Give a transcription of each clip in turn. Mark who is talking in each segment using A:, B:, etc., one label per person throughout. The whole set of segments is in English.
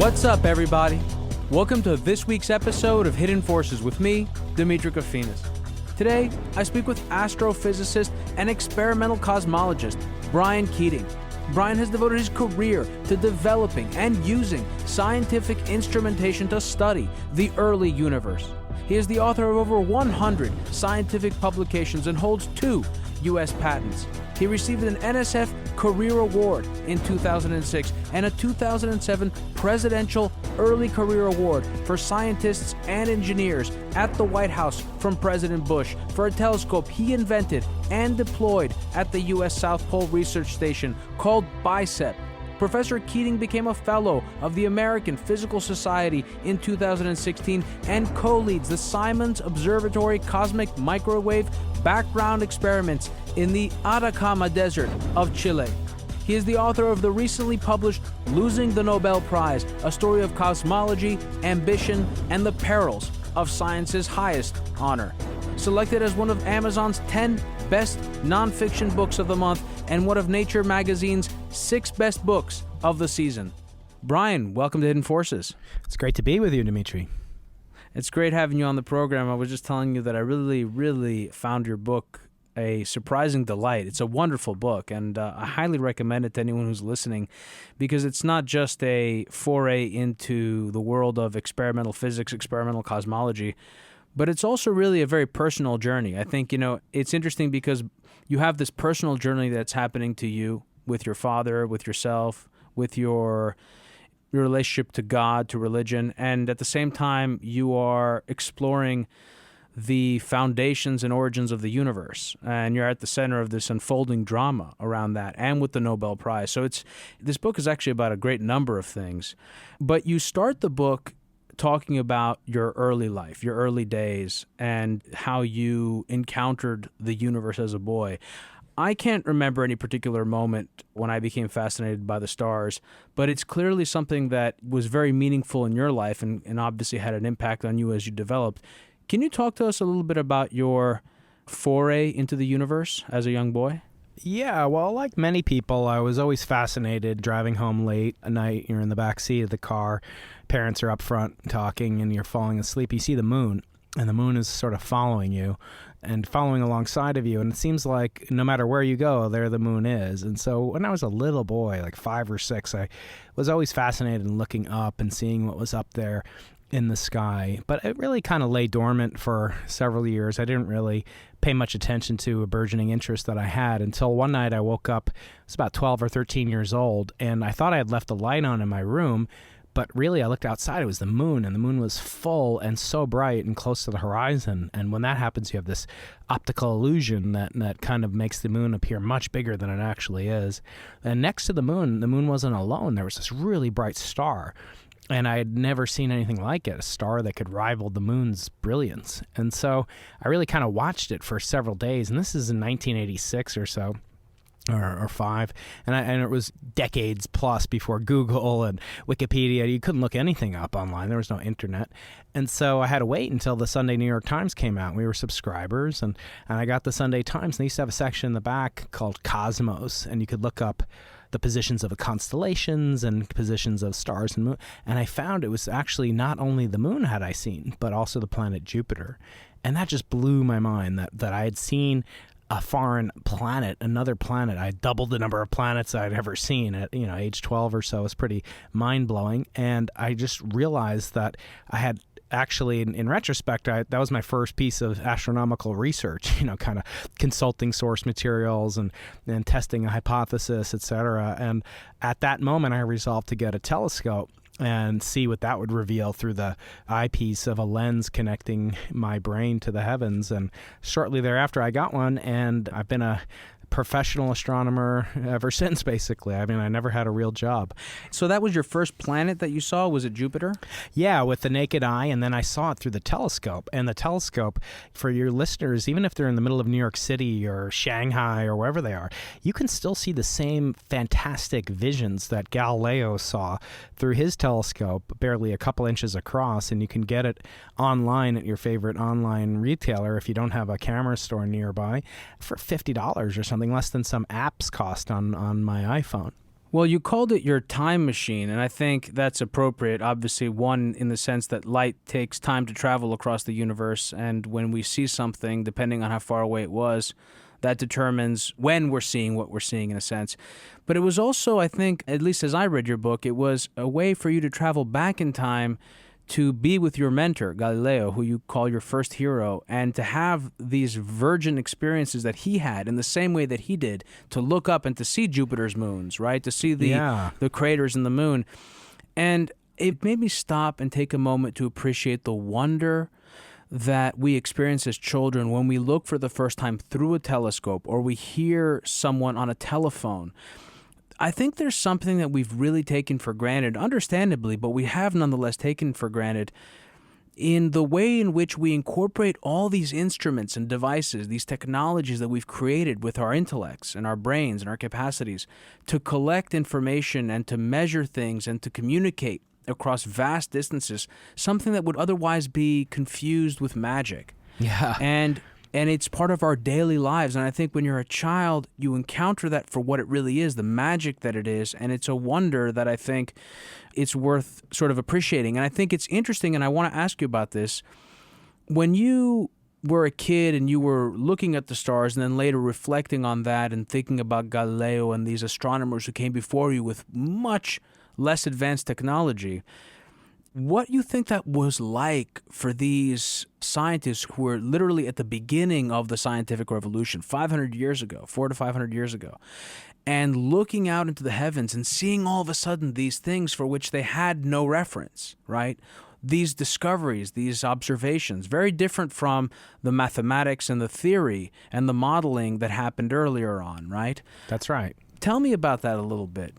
A: What's up, everybody? Welcome to this week's episode of Hidden Forces with me, Dimitri Kofinas. Today, I speak with astrophysicist and experimental cosmologist Bryan Keating. Bryan has devoted his career to developing and using scientific instrumentation to study the early universe. He is the author of over 100 scientific publications and holds 2 U.S. patents. He received an NSF Career Award in 2006 and a 2007 Presidential Early Career Award for scientists and engineers at the White House from President Bush for a telescope he invented and deployed at the U.S. South Pole Research Station called BICEP. Professor Keating became a fellow of the American Physical Society in 2016 and co-leads the Simons Observatory Cosmic Microwave Background Experiments in the Atacama Desert of Chile. He is the author of the recently published Losing the Nobel Prize, a story of cosmology, ambition, and the perils of science's highest honor. Selected as one of Amazon's 10 best nonfiction books of the month and one of Nature magazine's 6 best books of the season. Bryan, welcome to Hidden Forces.
B: It's great to be with you, Dimitri.
A: It's great having you on the program. I was just telling you that I really found your book a surprising delight. It's a wonderful book, and I highly recommend it to anyone who's listening, because it's not just a foray into the world of experimental physics, experimental cosmology, but it's also really a very personal journey. I think, it's interesting because you have this personal journey that's happening to you with your father, with yourself, with your relationship to God, to religion, and at the same time, you are exploring the foundations and origins of the universe, and you're at the center of this unfolding drama around that, and with the Nobel Prize. So this book is actually about a great number of things, but you start the book talking about your early life, your early days, and how you encountered the universe as a boy. I can't remember any particular moment when I became fascinated by the stars, but it's clearly something that was very meaningful in your life and obviously had an impact on you as you developed. Can you talk to us a little bit about your foray into the universe as a young boy?
B: Yeah, well, like many people, I was always fascinated driving home late at night. You're in the back seat of the car, parents are up front talking, and you're falling asleep. You see the moon, and the moon is sort of following you and following alongside of you. And it seems like no matter where you go, there the moon is. And so when I was a little boy, like 5 or 6, I was always fascinated in looking up and seeing what was up there in the sky. But it really kind of lay dormant for several years. I didn't really pay much attention to a burgeoning interest that I had until one night I woke up. I was about 12 or 13 years old, and I thought I had left the light on in my room. But really, I looked outside, it was the moon, and the moon was full and so bright and close to the horizon. And when that happens, you have this optical illusion that kind of makes the moon appear much bigger than it actually is. And next to the moon wasn't alone. There was this really bright star, and I had never seen anything like it, a star that could rival the moon's brilliance. And so I really kind of watched it for several days, and this is in 1986 or so. Or 5, and it was decades plus before Google and Wikipedia. You couldn't look anything up online. There was no internet. And so I had to wait until the Sunday New York Times came out. We were subscribers, and I got the Sunday Times, and they used to have a section in the back called Cosmos, and you could look up the positions of the constellations and positions of stars and moon. And I found it was actually not only the moon had I seen, but also the planet Jupiter. And that just blew my mind that I had seen a foreign planet, another planet. I doubled the number of planets I'd ever seen at age 12 or so. It's pretty mind-blowing. And I just realized that I had actually, in retrospect, that was my first piece of astronomical research, kind of consulting source materials and testing a hypothesis, etc. And at that moment, I resolved to get a telescope and see what that would reveal through the eyepiece of a lens connecting my brain to the heavens. And shortly thereafter, I got one, and I've been a professional astronomer ever since, basically. I mean, I never had a real job.
A: So that was your first planet that you saw? Was it Jupiter?
B: Yeah, with the naked eye, and then I saw it through the telescope. And the telescope, for your listeners, even if they're in the middle of New York City or Shanghai or wherever they are, you can still see the same fantastic visions that Galileo saw through his telescope, barely a couple inches across, and you can get it online at your favorite online retailer if you don't have a camera store nearby for $50 or something, less than some apps cost on my iPhone.
A: Well, you called it your time machine, and I think that's appropriate. Obviously, one, in the sense that light takes time to travel across the universe, and when we see something, depending on how far away it was, that determines when we're seeing what we're seeing, in a sense. But it was also, I think, at least as I read your book, it was a way for you to travel back in time to be with your mentor, Galileo, who you call your first hero, and to have these virgin experiences that he had in the same way that he did, to look up and to see Jupiter's moons, right? To see the craters in the moon. And it made me stop and take a moment to appreciate the wonder that we experience as children when we look for the first time through a telescope or we hear someone on a telephone. I think there's something that we've really taken for granted, understandably, but we have nonetheless taken for granted in the way in which we incorporate all these instruments and devices, these technologies that we've created with our intellects and our brains and our capacities to collect information and to measure things and to communicate across vast distances, something that would otherwise be confused with magic.
B: Yeah.
A: And it's part of our daily lives. And I think when you're a child, you encounter that for what it really is, the magic that it is. And it's a wonder that I think it's worth sort of appreciating. And I think it's interesting, and I want to ask you about this. When you were a kid and you were looking at the stars and then later reflecting on that and thinking about Galileo and these astronomers who came before you with much less advanced technology, what you think that was like for these scientists who were literally at the beginning of the scientific revolution 500 years ago, 400 to 500 years ago, and looking out into the heavens and seeing all of a sudden these things for which they had no reference, right? These discoveries, these observations, very different from the mathematics and the theory and the modeling that happened earlier on, right?
B: That's right.
A: Tell me about that a little bit.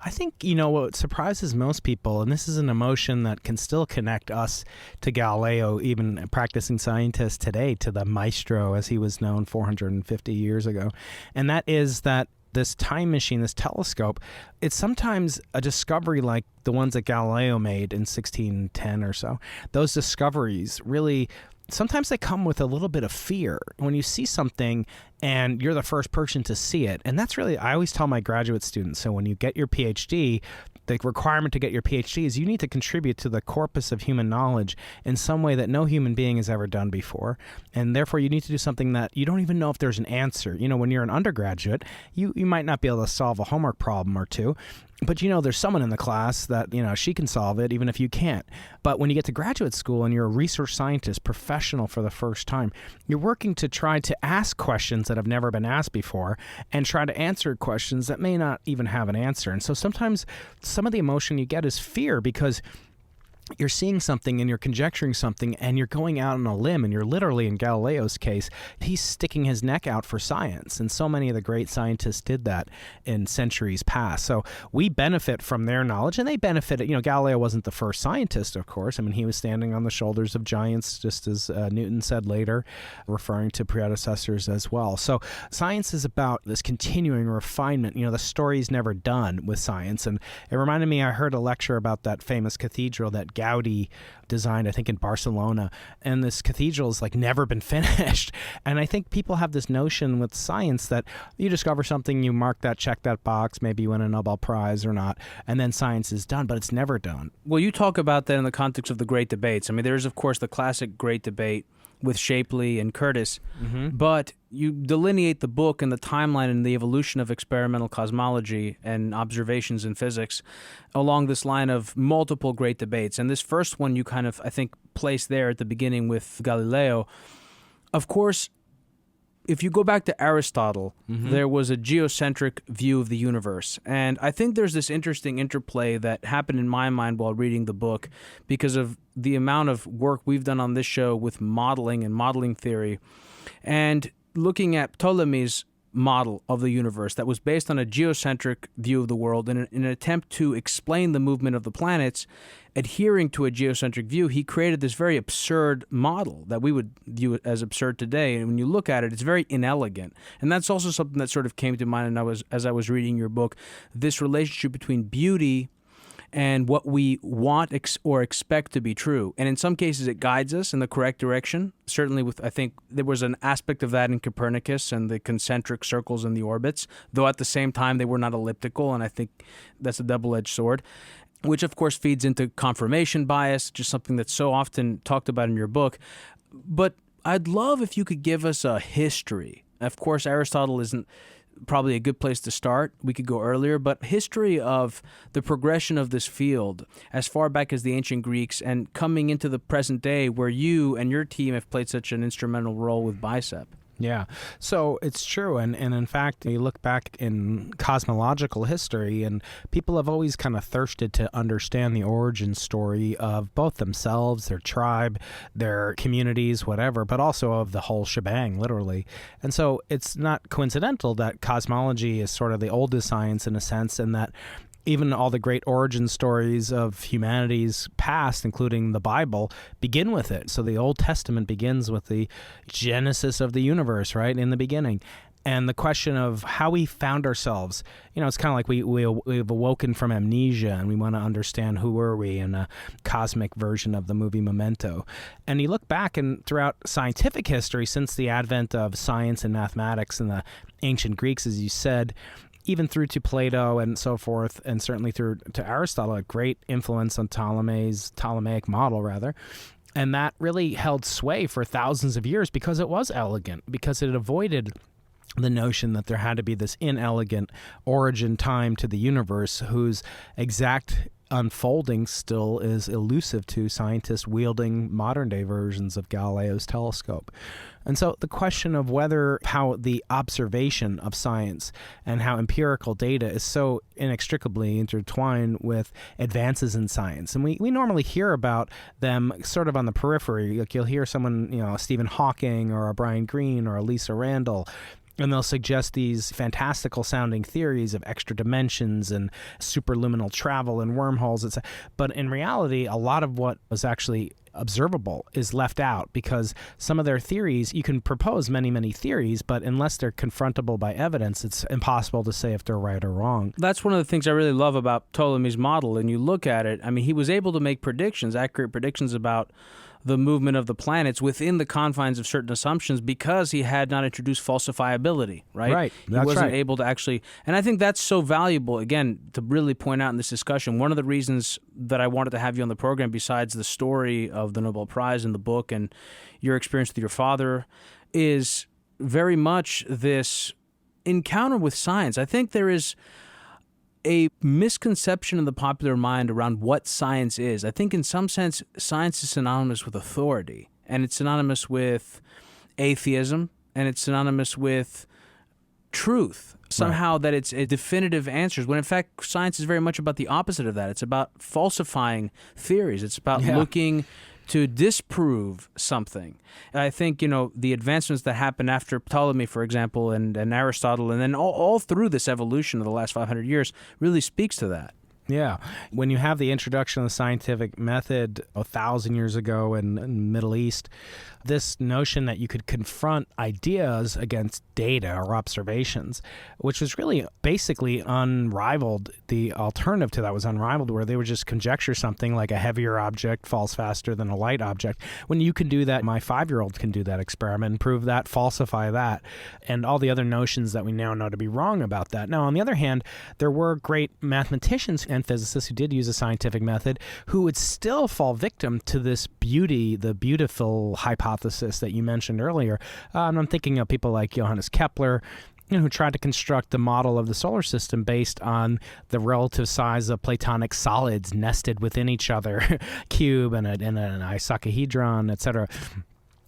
B: I think, what surprises most people, and this is an emotion that can still connect us to Galileo, even practicing scientists today, to the maestro, as he was known 450 years ago, and that is that this time machine, this telescope, it's sometimes a discovery like the ones that Galileo made in 1610 or so. Those discoveries really, sometimes they come with a little bit of fear when you see something and you're the first person to see it. And that's really, I always tell my graduate students, so when you get your PhD, the requirement to get your PhD is you need to contribute to the corpus of human knowledge in some way that no human being has ever done before. And therefore, you need to do something that you don't even know if there's an answer. When you're an undergraduate, you might not be able to solve a homework problem or two. But there's someone in the class that, she can solve it even if you can't. But when you get to graduate school and you're a research scientist, professional for the first time, you're working to try to ask questions that have never been asked before and try to answer questions that may not even have an answer. And so sometimes some of the emotion you get is fear because you're seeing something and you're conjecturing something and you're going out on a limb, and you're literally, in Galileo's case, he's sticking his neck out for science. And so many of the great scientists did that in centuries past. So we benefit from their knowledge, and they benefited. Galileo wasn't the first scientist, of course. I mean, he was standing on the shoulders of giants, just as Newton said later, referring to predecessors as well. So science is about this continuing refinement. The story's never done with science. And it reminded me, I heard a lecture about that famous cathedral that Gaudi designed, I think, in Barcelona, and this cathedral has never been finished. And I think people have this notion with science that you discover something, you mark that, check that box, maybe you win a Nobel Prize or not, and then science is done, but it's never done.
A: Well, you talk about that in the context of the great debates. I mean, there's, of course, the classic great debate with Shapley and Curtis, but you delineate the book and the timeline and the evolution of experimental cosmology and observations in physics along this line of multiple great debates. And this first one you kind of, I think, place there at the beginning with Galileo. Of course, if you go back to Aristotle, there was a geocentric view of the universe. And I think there's this interesting interplay that happened in my mind while reading the book because of the amount of work we've done on this show with modeling and modeling theory. And looking at Ptolemy's model of the universe that was based on a geocentric view of the world in an attempt to explain the movement of the planets, adhering to a geocentric view, he created this very absurd model that we would view as absurd today. And when you look at it, it's very inelegant. And that's also something that sort of came to mind as I was reading your book, this relationship between beauty and what we want or expect to be true. And in some cases, it guides us in the correct direction. Certainly I think there was an aspect of that in Copernicus and the concentric circles in the orbits, though at the same time, they were not elliptical. And I think that's a double-edged sword, which of course feeds into confirmation bias, just something that's so often talked about in your book. But I'd love if you could give us a history. Of course, Aristotle isn't probably a good place to start. We could go earlier, but history of the progression of this field as far back as the ancient Greeks and coming into the present day where you and your team have played such an instrumental role with BICEP.
B: Yeah, so it's true. And in fact, you look back in cosmological history, and people have always kind of thirsted to understand the origin story of both themselves, their tribe, their communities, whatever, but also of the whole shebang, literally. And so it's not coincidental that cosmology is sort of the oldest science in a sense, and that even all the great origin stories of humanity's past, including the Bible, begin with it. So the Old Testament begins with the genesis of the universe, right, in the beginning. And the question of how we found ourselves, it's kind of like we've awoken from amnesia and we want to understand who were we in a cosmic version of the movie Memento. And you look back and throughout scientific history, since the advent of science and mathematics and the ancient Greeks, as you said, even through to Plato and so forth, and certainly through to Aristotle, a great influence on Ptolemaic model, rather. And that really held sway for thousands of years because it was elegant, because it avoided the notion that there had to be this inelegant origin time to the universe whose exact unfolding still is elusive to scientists wielding modern-day versions of Galileo's telescope. And so the question of how the observation of science and how empirical data is so inextricably intertwined with advances in science. And we normally hear about them sort of on the periphery. Like you'll hear someone, Stephen Hawking or a Brian Greene or a Lisa Randall, and they'll suggest these fantastical sounding theories of extra dimensions and superluminal travel and wormholes, etc. But in reality, a lot of what was actually observable is left out because some of their theories, you can propose many, many theories, but unless they're confrontable by evidence, it's impossible to say if they're right or wrong.
A: That's one of the things I really love about Ptolemy's model. And you look at it, he was able to make accurate predictions about the movement of the planets within the confines of certain assumptions because he had not introduced falsifiability, right?
B: Right.
A: He wasn't able to actually, and I think that's so valuable, again, to really point out in this discussion. One of the reasons that I wanted to have you on the program, besides the story of the Nobel Prize in the book and your experience with your father, is very much this encounter with science. I think there is a misconception in the popular mind around what science is. I think in some sense, science is synonymous with authority, and it's synonymous with atheism, and it's synonymous with truth. Somehow that it's a definitive answers, when in fact science is very much about the opposite of that. It's about falsifying theories. It's about looking to disprove something. I think, the advancements that happened after Ptolemy, for example, and Aristotle, and then all through this evolution of the last 500 years really speaks to that.
B: Yeah. When you have the introduction of the scientific method 1,000 years ago in the Middle East, this notion that you could confront ideas against data or observations, which was really basically unrivaled. The alternative to that was unrivaled, where they would just conjecture something like a heavier object falls faster than a light object. When you can do that, my 5-year-old can do that experiment and prove that, falsify that, and all the other notions that we now know to be wrong about that. Now, on the other hand, there were great mathematicians and physicists who did use a scientific method who would still fall victim to this beauty, the beautiful hypothesis that you mentioned earlier. I'm thinking of people like Johannes Kepler, who tried to construct the model of the solar system based on the relative size of Platonic solids nested within each other, cube and an icosahedron, etc.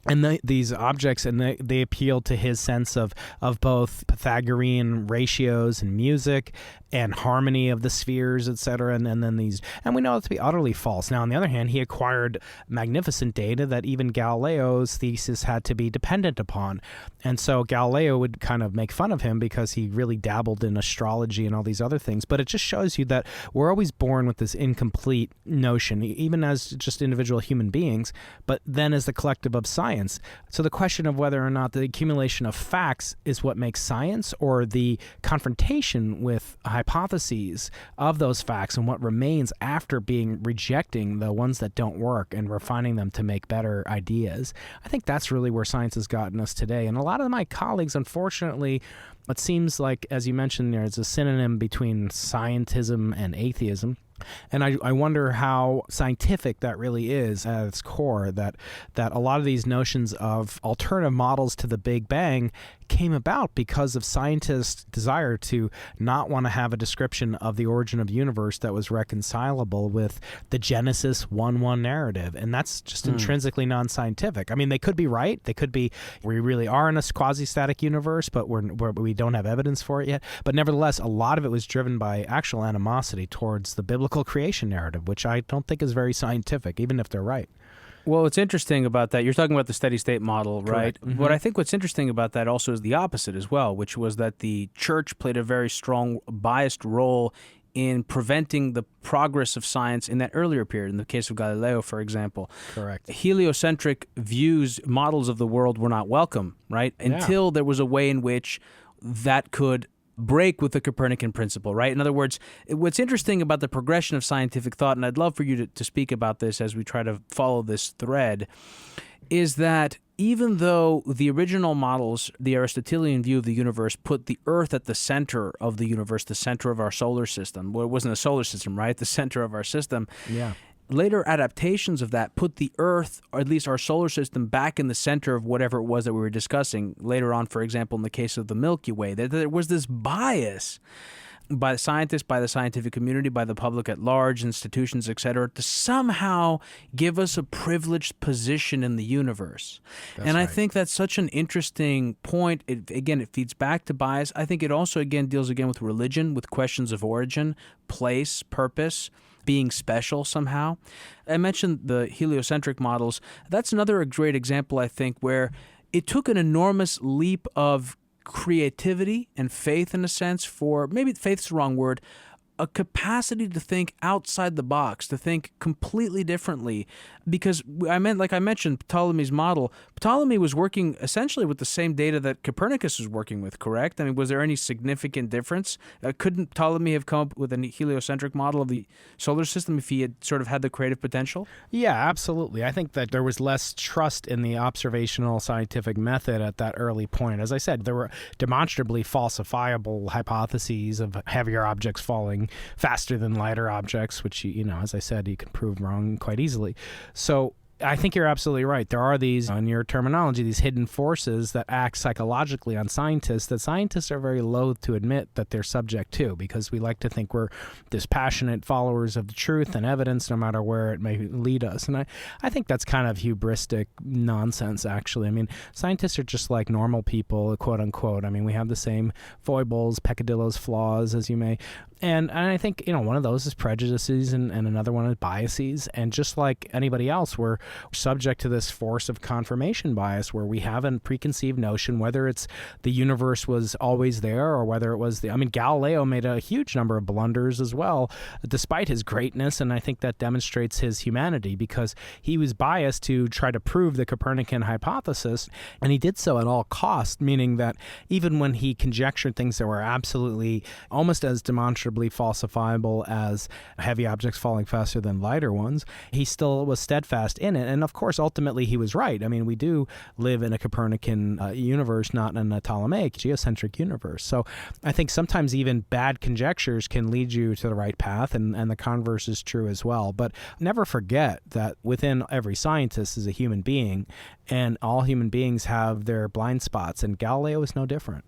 B: And these objects, and they appealed to his sense of both Pythagorean ratios and music and harmony of the spheres, etc. And then and we know it to be utterly false. Now, on the other hand, he acquired magnificent data that even Galileo's thesis had to be dependent upon. And so Galileo would kind of make fun of him because he really dabbled in astrology and all these other things. But it just shows you that we're always born with this incomplete notion, even as just individual human beings, but then as the collective of science. So the question of whether or not the accumulation of facts is what makes science, or the confrontation with a hypotheses of those facts and what remains after rejecting the ones that don't work and refining them to make better ideas. I think that's really where science has gotten us today. And a lot of my colleagues, unfortunately, it seems like, as you mentioned, there's a synonym between scientism and atheism. And I wonder how scientific that really is at its core, that a lot of these notions of alternative models to the Big Bang came about because of scientists' desire to not want to have a description of the origin of the universe that was reconcilable with the Genesis 1-1 narrative. And that's just intrinsically non-scientific. I mean, they could be right. They could be, we really are in a quasi-static universe, but we don't have evidence for it yet. But nevertheless, a lot of it was driven by actual animosity towards the biblical creation narrative, which I don't think is very scientific, even if they're right.
A: Well, what's interesting about that, you're talking about the steady state model, right?
B: Mm-hmm.
A: What I think what's interesting about that also is the opposite as well, which was that the church played a very strong biased role in preventing the progress of science in that earlier period, in the case of Galileo, for example.
B: Correct.
A: Heliocentric views, models of the world were not welcome, right?
B: Yeah.
A: Until there was a way in which that could break with the Copernican principle, right? In other words, what's interesting about the progression of scientific thought, and I'd love for you to speak about this as we try to follow this thread, is that even though the original models, the Aristotelian view of the universe, put the Earth at the center of the universe, the center of our solar system, well, it wasn't a solar system, right? The center of our system.
B: Yeah.
A: Later adaptations of that put the Earth, or at least our solar system, back in the center of whatever it was that we were discussing. Later on, for example, in the case of the Milky Way, there was this bias by scientists, by the scientific community, by the public at large, institutions, etc., to somehow give us a privileged position in the universe. And I think that's such an interesting point. It feeds back to bias. I think it also, again, deals with religion, with questions of origin, place, purpose, being special somehow. I mentioned the heliocentric models. That's another great example, I think, where it took an enormous leap of creativity and faith, in a sense, for, maybe faith's the wrong word, a capacity to think outside the box, to think completely differently. Because like I mentioned, Ptolemy's model, Ptolemy was working essentially with the same data that Copernicus was working with, correct? I mean, was there any significant difference? Couldn't Ptolemy have come up with a heliocentric model of the solar system if he had sort of had the creative potential?
B: Yeah, absolutely. I think that there was less trust in the observational scientific method at that early point. As I said, there were demonstrably falsifiable hypotheses of heavier objects falling faster than lighter objects, which, as I said, you can prove wrong quite easily. So I think you're absolutely right. There are these, in your terminology, these hidden forces that act psychologically on scientists that scientists are very loath to admit that they're subject to, because we like to think we're dispassionate followers of the truth and evidence, no matter where it may lead us. And I think that's kind of hubristic nonsense, actually. I mean, scientists are just like normal people, quote unquote. I mean, we have the same foibles, peccadillos, flaws, as you may. And I think, one of those is prejudices and another one is biases. And just like anybody else, we're subject to this force of confirmation bias where we have a preconceived notion, whether it's the universe was always there or whether it was Galileo made a huge number of blunders as well, despite his greatness. And I think that demonstrates his humanity because he was biased to try to prove the Copernican hypothesis. And he did so at all costs, meaning that even when he conjectured things that were absolutely almost as demonstrably falsifiable as heavy objects falling faster than lighter ones, he still was steadfast in it. And of course, ultimately, he was right. I mean, we do live in a Copernican universe, not in a Ptolemaic geocentric universe. So I think sometimes even bad conjectures can lead you to the right path, and the converse is true as well. But never forget that within every scientist is a human being, and all human beings have their blind spots, and Galileo is no different.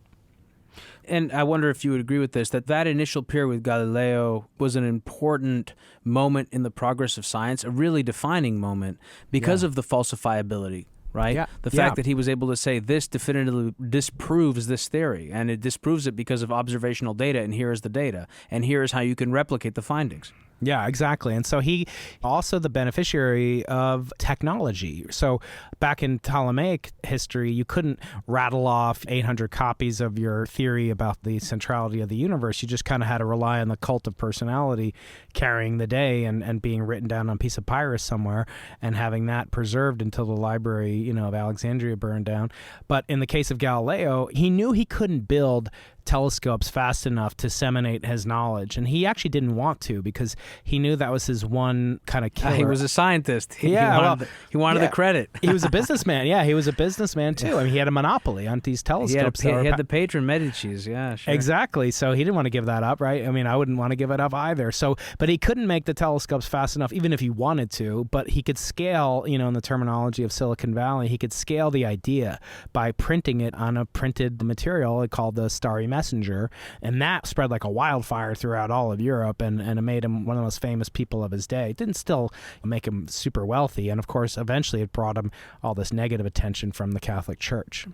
A: And I wonder if you would agree with this, that initial period with Galileo was an important moment in the progress of science, a really defining moment because of the falsifiability, right?
B: Yeah.
A: The fact that he was able to say this definitively disproves this theory, and it disproves it because of observational data, and here is the data, and here is how you can replicate the findings.
B: Yeah, exactly. And so he also the beneficiary of technology. So back in Ptolemaic history, you couldn't rattle off 800 copies of your theory about the centrality of the universe. You just kind of had to rely on the cult of personality carrying the day and being written down on a piece of papyrus somewhere and having that preserved until the library, of Alexandria burned down. But in the case of Galileo, he knew he couldn't build telescopes fast enough to disseminate his knowledge. And he actually didn't want to because he knew that was his one kind of killer.
A: He was a scientist. He wanted the credit.
B: He was a businessman. Yeah, he was a businessman too. I mean, he had a monopoly on these telescopes.
A: He had the patron Medici's. Yeah, sure.
B: Exactly. So he didn't want to give that up, right? I mean, I wouldn't want to give it up either. So, but he couldn't make the telescopes fast enough, even if he wanted to. But he could scale, in the terminology of Silicon Valley, he could scale the idea by printing it on a printed material called the Starry Messenger, and that spread like a wildfire throughout all of Europe, and it made him one of the most famous people of his day. It didn't still make him super wealthy, and of course, eventually it brought him all this negative attention from the Catholic Church.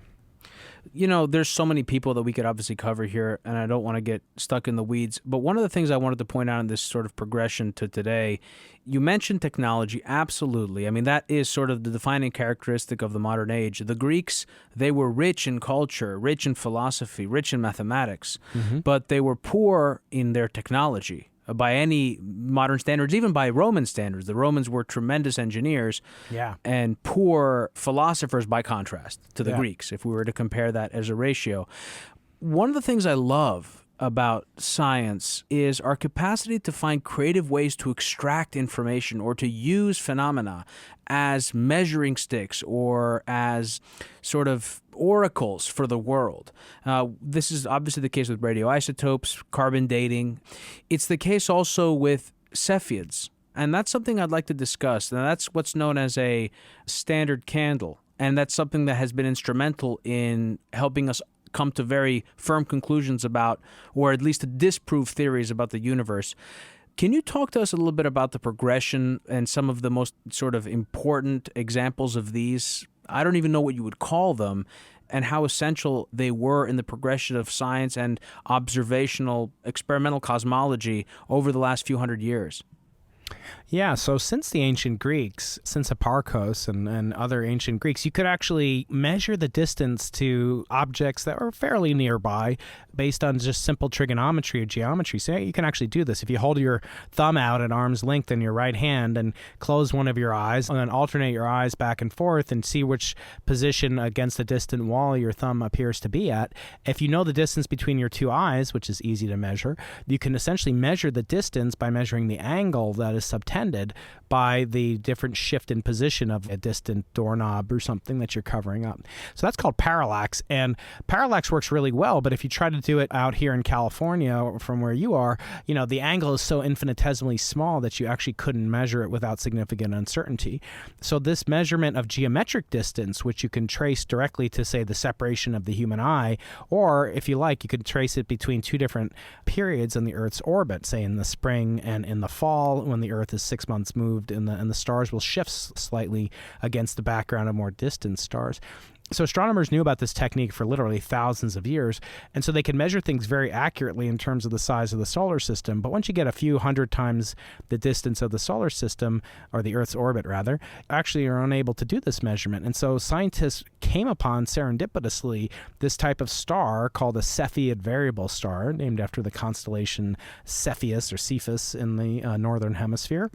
A: There's so many people that we could obviously cover here, and I don't want to get stuck in the weeds. But one of the things I wanted to point out in this sort of progression to today, you mentioned technology. Absolutely. I mean, that is sort of the defining characteristic of the modern age. The Greeks, they were rich in culture, rich in philosophy, rich in mathematics, but they were poor in their technology. By any modern standards, even by Roman standards. The Romans were tremendous engineers and poor philosophers by contrast to the Greeks, if we were to compare that as a ratio. One of the things I love about science is our capacity to find creative ways to extract information or to use phenomena as measuring sticks or as sort of oracles for the world. This is obviously the case with radioisotopes, carbon dating. It's the case also with Cepheids, and that's something I'd like to discuss. Now, that's what's known as a standard candle, and that's something that has been instrumental in helping us come to very firm conclusions about, or at least to disprove theories about the universe. Can you talk to us a little bit about the progression and some of the most sort of important examples of these? I don't even know what you would call them, and how essential they were in the progression of science and observational experimental cosmology over the last few hundred years.
B: Yeah, so since the ancient Greeks, since Hipparchus and other ancient Greeks, you could actually measure the distance to objects that were fairly nearby based on just simple trigonometry or geometry. So you can actually do this. If you hold your thumb out at arm's length in your right hand and close one of your eyes and then alternate your eyes back and forth and see which position against the distant wall your thumb appears to be at, if you know the distance between your two eyes, which is easy to measure, you can essentially measure the distance by measuring the angle that is subtended by the different shift in position of a distant doorknob or something that you're covering up. So that's called parallax, and parallax works really well, but if you try to do it out here in California from where you are, the angle is so infinitesimally small that you actually couldn't measure it without significant uncertainty. So this measurement of geometric distance, which you can trace directly to, say, the separation of the human eye, or if you like, you could trace it between two different periods in the Earth's orbit, say in the spring and in the fall when the Earth is 6 months moved and the stars will shift slightly against the background of more distant stars. So astronomers knew about this technique for literally thousands of years, and so they could measure things very accurately in terms of the size of the solar system. But once you get a few hundred times the distance of the solar system, or the Earth's orbit rather, actually you're unable to do this measurement. And so scientists came upon serendipitously this type of star called a Cepheid variable star, named after the constellation Cepheus or Cephus in the northern hemisphere.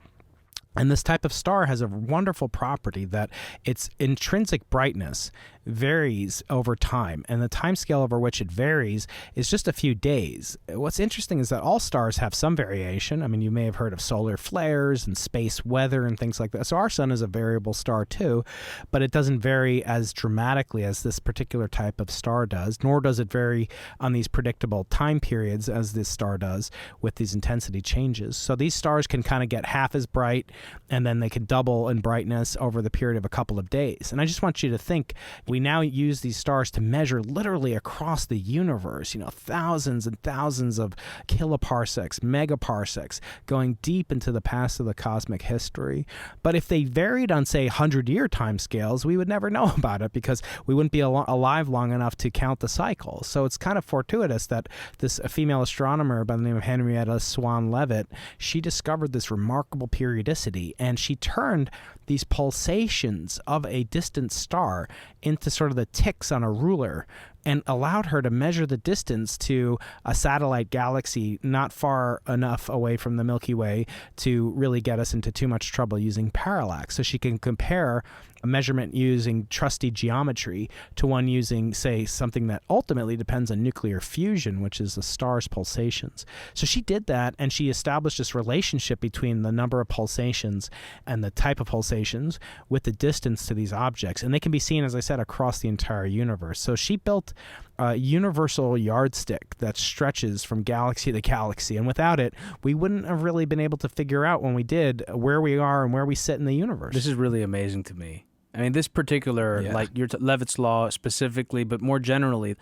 B: And this type of star has a wonderful property that its intrinsic brightness varies over time, and the time scale over which it varies is just a few days. What's interesting is that all stars have some variation. I mean, you may have heard of solar flares and space weather and things like that. So our sun is a variable star too, but it doesn't vary as dramatically as this particular type of star does, nor does it vary on these predictable time periods as this star does with these intensity changes. So these stars can kind of get half as bright, and then they can double in brightness over the period of a couple of days. And I just want you to think, we now use these stars to measure literally across the universe, thousands and thousands of kiloparsecs, megaparsecs, going deep into the past of the cosmic history. But if they varied on, say, 100-year timescales, we would never know about it because we wouldn't be alive long enough to count the cycles. So it's kind of fortuitous that this female astronomer by the name of Henrietta Swan Leavitt, she discovered this remarkable periodicity, and she turned these pulsations of a distant star into sort of the ticks on a ruler, and allowed her to measure the distance to a satellite galaxy not far enough away from the Milky Way to really get us into too much trouble using parallax. So she can compare a measurement using trusty geometry to one using, say, something that ultimately depends on nuclear fusion, which is the star's pulsations. So she did that, and she established this relationship between the number of pulsations and the type of pulsations with the distance to these objects. And they can be seen, as I said, across the entire universe. So she built a universal yardstick that stretches from galaxy to galaxy. And without it, we wouldn't have really been able to figure out when we did where we are and where we sit in the universe.
A: This is really amazing to me. I mean, this particular, like your Leavitt's law specifically, but more generally,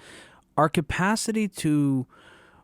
A: our capacity to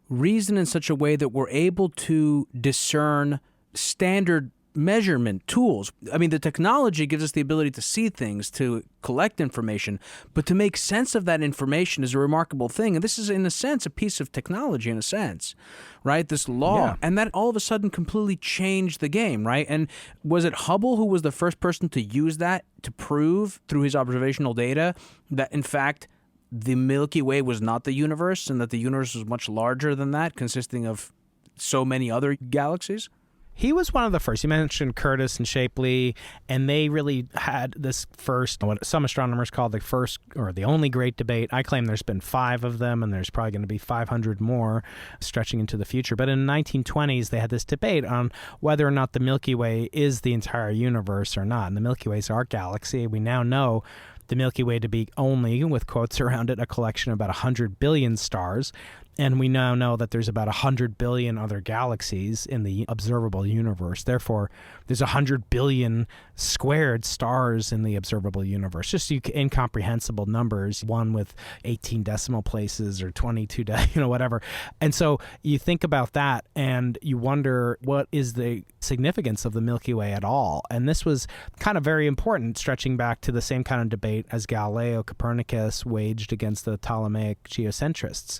A: reason in such a way that we're able to discern standard measurement tools. I mean, the technology gives us the ability to see things, to collect information, but to make sense of that information is a remarkable thing. And this is, in a sense, a piece of technology, in a sense, right? This law. Yeah. And that all of a sudden completely changed the game, right? And was it Hubble who was the first person to use that to prove through his observational data that, in fact, the Milky Way was not the universe and that the universe was much larger than that, consisting of so many other galaxies?
B: He was one of the first. You mentioned Curtis and Shapley, and they really had this first, what some astronomers call the first or the only great debate. I claim there's been 5 of them, and there's probably going to be 500 more stretching into the future. But in the 1920s, they had this debate on whether or not the Milky Way is the entire universe or not. And the Milky Way is our galaxy. We now know the Milky Way to be only, with quotes around it, a collection of about 100 billion stars. And we now know that there's about 100 billion other galaxies in the observable universe. Therefore, there's 100 billion squared stars in the observable universe. Just incomprehensible numbers, one with 18 decimal places or 22, whatever. And so you think about that and you wonder, what is the significance of the Milky Way at all? And this was kind of very important, stretching back to the same kind of debate as Galileo Copernicus waged against the Ptolemaic geocentrists,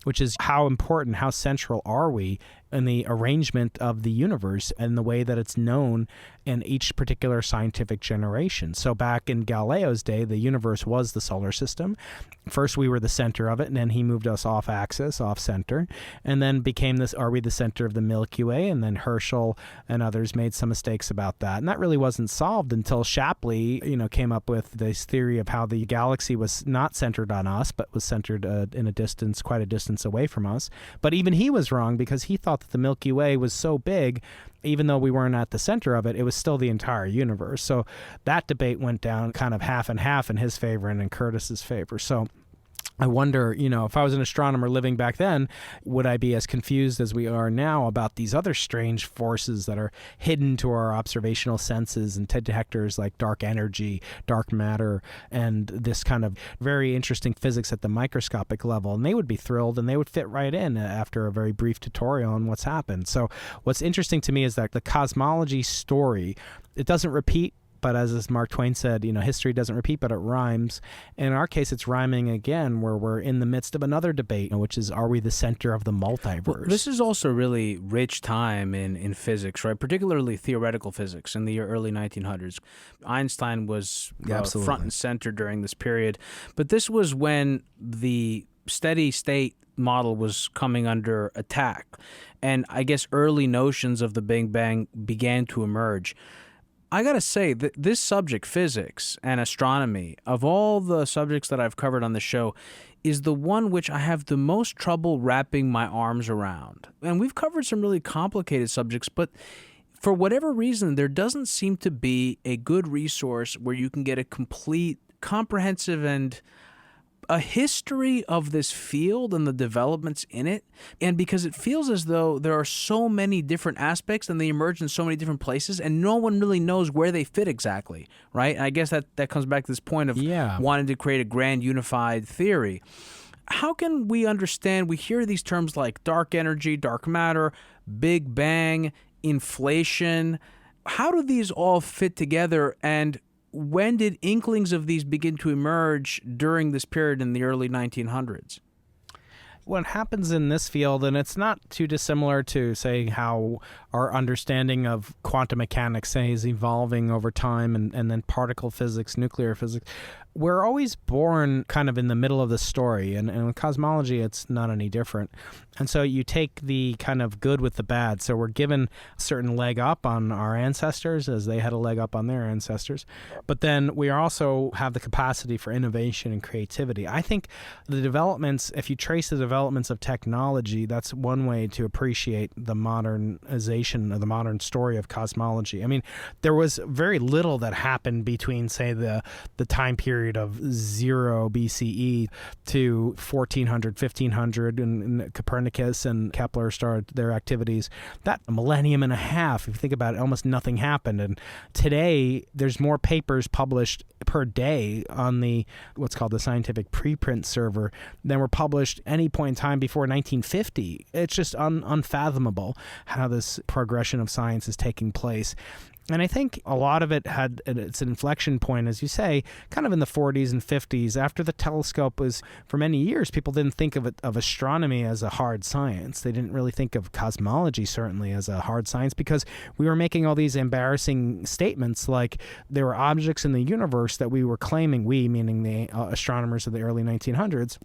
B: which is how important, how central are we in the arrangement of the universe and the way that it's known in each particular scientific generation. So back in Galileo's day, the universe was the solar system. First, we were the center of it, and then he moved us off axis, off center, and then became this, are we the center of the Milky Way? And then Herschel and others made some mistakes about that. And that really wasn't solved until Shapley, came up with this theory of how the galaxy was not centered on us, but was centered in a distance, quite a distance away from us. But even he was wrong, because he thought that the Milky Way was so big, even though we weren't at the center of it, it was still the entire universe. So that debate went down kind of half and half in his favor and in Curtis's favor. So I wonder, if I was an astronomer living back then, would I be as confused as we are now about these other strange forces that are hidden to our observational senses and detectors, like dark energy, dark matter, and this kind of very interesting physics at the microscopic level? And they would be thrilled, and they would fit right in after a very brief tutorial on what's happened. So what's interesting to me is that the cosmology story, it doesn't repeat. But as Mark Twain said, history doesn't repeat, but it rhymes. In our case, it's rhyming again, where we're in the midst of another debate, which is, are we the center of the multiverse?
A: Well, this is also a really rich time in physics, right? Particularly theoretical physics in the early 1900s. Einstein was front and center during this period. But this was when the steady state model was coming under attack. And I guess early notions of the Big Bang began to emerge. I got to say that this subject, physics and astronomy, of all the subjects that I've covered on the show, is the one which I have the most trouble wrapping my arms around. And we've covered some really complicated subjects, but for whatever reason, there doesn't seem to be a good resource where you can get a complete, comprehensive, and a history of this field and the developments in it. And because it feels as though there are so many different aspects and they emerge in so many different places, and no one really knows where they fit exactly, right? And I guess that comes back to this point of wanting to create a grand unified theory. How can we understand, we hear these terms like dark energy, dark matter, Big Bang, inflation. How do these all fit together, and when did inklings of these begin to emerge during this period in the early 1900s?
B: What happens in this field, and it's not too dissimilar to, say, how our understanding of quantum mechanics, say, is evolving over time, and then particle physics, nuclear physics, we're always born kind of in the middle of the story, and with cosmology, it's not any different. And so you take the kind of good with the bad. So we're given a certain leg up on our ancestors as they had a leg up on their ancestors. But then we also have the capacity for innovation and creativity. I think the developments, if you trace the developments of technology, that's one way to appreciate the modernization of the modern story of cosmology. I mean, there was very little that happened between, say, the time period of 0 BCE to 1400, 1500, and Copernicus and Kepler started their activities. That a millennium and a half, if you think about it, almost nothing happened. And today, there's more papers published per day on the what's called the scientific preprint server than were published any point in time before 1950. It's just unfathomable how this progression of science is taking place. And I think a lot of it had its inflection point, as you say, kind of in the 40s and 50s. After the telescope was, for many years, people didn't think of astronomy as a hard science. They didn't really think of cosmology, certainly, as a hard science, because we were making all these embarrassing statements like there were objects in the universe that we were claiming, we, meaning the astronomers of the early 1900s,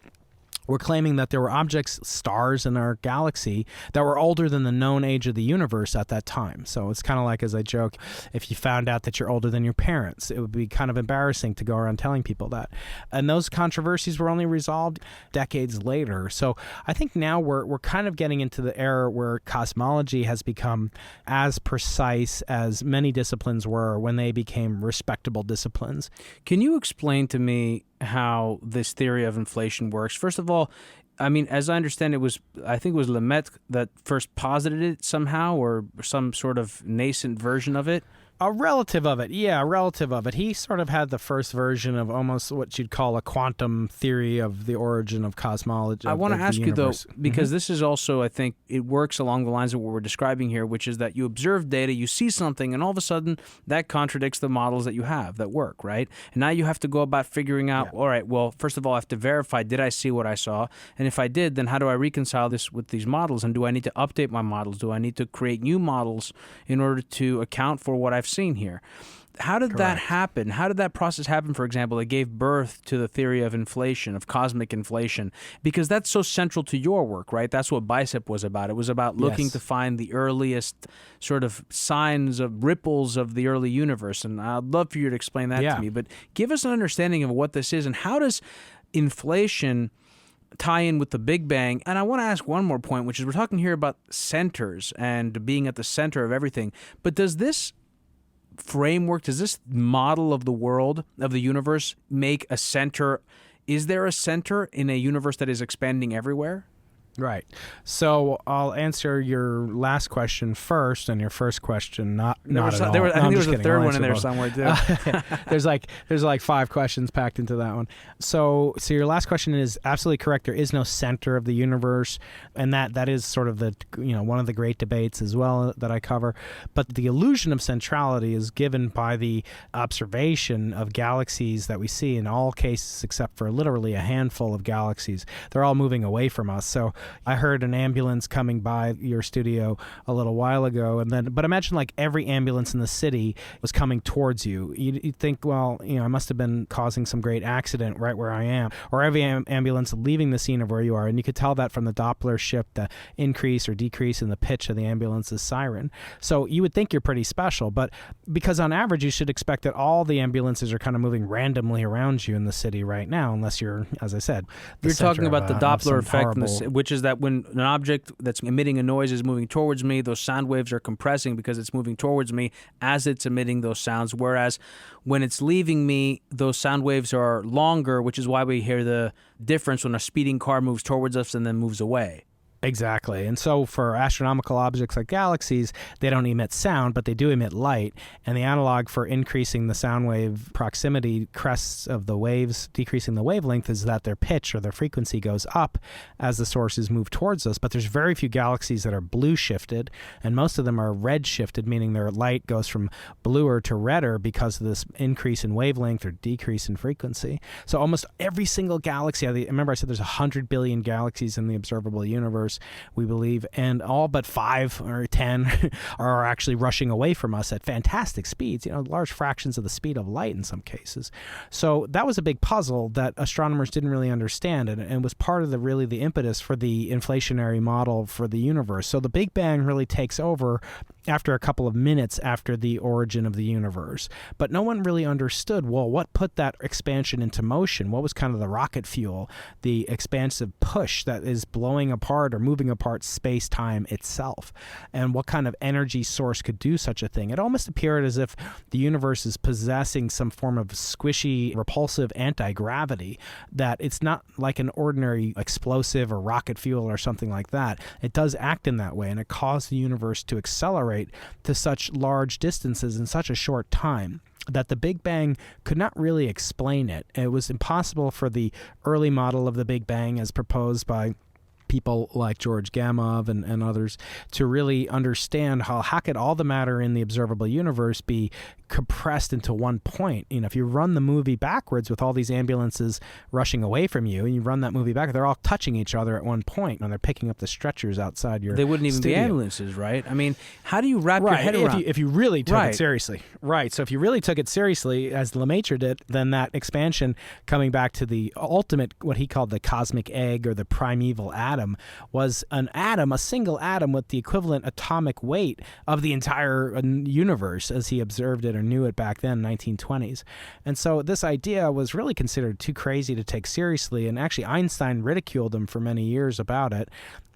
B: we're claiming that there were objects, stars in our galaxy, that were older than the known age of the universe at that time. So it's kind of like, as I joke, if you found out that you're older than your parents, it would be kind of embarrassing to go around telling people that. And those controversies were only resolved decades later. So I think now we're kind of getting into the era where cosmology has become as precise as many disciplines were when they became respectable disciplines.
A: Can you explain to me how this theory of inflation works? First of all, I mean, as I understand it, I think it was Lemaitre that first posited it somehow, or some sort of nascent version of it.
B: A relative of it. Yeah, a relative of it. He sort of had the first version of almost what you'd call a quantum theory of the origin of cosmology.
A: I want to ask you, though, because
B: Mm-hmm.
A: this is also, I think, it works along the lines of what we're describing here, which is that you observe data, you see something, and all of a sudden that contradicts the models that you have that work, right? And now you have to go about figuring out, all right, well, first of all, I have to verify, did I see what I saw? And if I did, then how do I reconcile this with these models? And do I need to update my models? Do I need to create new models in order to account for what I've seen here? How did that happen? How did that process happen, for example, that gave birth to the theory of inflation, of cosmic inflation? Because that's so central to your work, right? That's what BICEP was about. It was about looking to find the earliest sort of signs of ripples of the early universe. And I'd love for you to explain that to me. But give us an understanding of what this is, and how does inflation tie in with the Big Bang? And I want to ask one more point, which is we're talking here about centers and being at the center of everything. But does this framework, does this model of the world, of the universe, make a center? Is there a center in a universe that is expanding everywhere?
B: Right. So I'll answer your last question first, and your first question not at all.
A: I think there was a third one in there somewhere too.
B: There's like 5 questions packed into that one. So your last question is absolutely correct. There is no center of the universe, and that is sort of the one of the great debates as well that I cover. But the illusion of centrality is given by the observation of galaxies that we see in all cases except for literally a handful of galaxies. They're all moving away from us. So I heard an ambulance coming by your studio a little while ago, but imagine like every ambulance in the city was coming towards you. You'd think, well, I must have been causing some great accident right where I am, or every ambulance leaving the scene of where you are, and you could tell that from the Doppler shift, the increase or decrease in the pitch of the ambulance's siren. So you would think you're pretty special, but because on average you should expect that all the ambulances are kind of moving randomly around you in the city right now, unless you're, as I said,
A: you're talking about the Doppler effect, which is that when an object that's emitting a noise is moving towards me, those sound waves are compressing because it's moving towards me as it's emitting those sounds, whereas when it's leaving me, those sound waves are longer, which is why we hear the difference when a speeding car moves towards us and then moves away.
B: Exactly. And so for astronomical objects like galaxies, they don't emit sound, but they do emit light. And the analog for increasing the sound wave proximity crests of the waves, decreasing the wavelength, is that their pitch or their frequency goes up as the sources move towards us. But there's very few galaxies that are blue shifted, and most of them are red shifted, meaning their light goes from bluer to redder because of this increase in wavelength or decrease in frequency. So almost every single galaxy, remember I said there's 100 billion galaxies in the observable universe, we believe, and all but 5 or 10 are actually rushing away from us at fantastic speeds, large fractions of the speed of light in some cases. So that was a big puzzle that astronomers didn't really understand, and was part of the impetus for the inflationary model for the universe. So the Big Bang really takes over after a couple of minutes after the origin of the universe. But no one really understood, well, what put that expansion into motion? What was kind of the rocket fuel, the expansive push that is blowing apart or moving apart space-time itself? And what kind of energy source could do such a thing? It almost appeared as if the universe is possessing some form of squishy, repulsive anti-gravity, that it's not like an ordinary explosive or rocket fuel or something like that. It does act in that way, and it caused the universe to accelerate to such large distances in such a short time that the Big Bang could not really explain it. It was impossible for the early model of the Big Bang, as proposed by people like George Gamow and others, to really understand how could all the matter in the observable universe be compressed into one point. If you run the movie backwards with all these ambulances rushing away from you, and you run that movie back, they're all touching each other at one point, and they're picking up the stretchers outside your
A: They wouldn't even
B: studio.
A: be ambulances, right? I mean, how do you wrap your head around
B: if you really took it seriously. Right. So if you really took it seriously, as Lemaitre did, then that expansion, coming back to the ultimate, what he called the cosmic egg or the primeval atom, was an atom, a single atom with the equivalent atomic weight of the entire universe as he observed it or knew it back then, 1920s. And so this idea was really considered too crazy to take seriously, and actually Einstein ridiculed him for many years about it.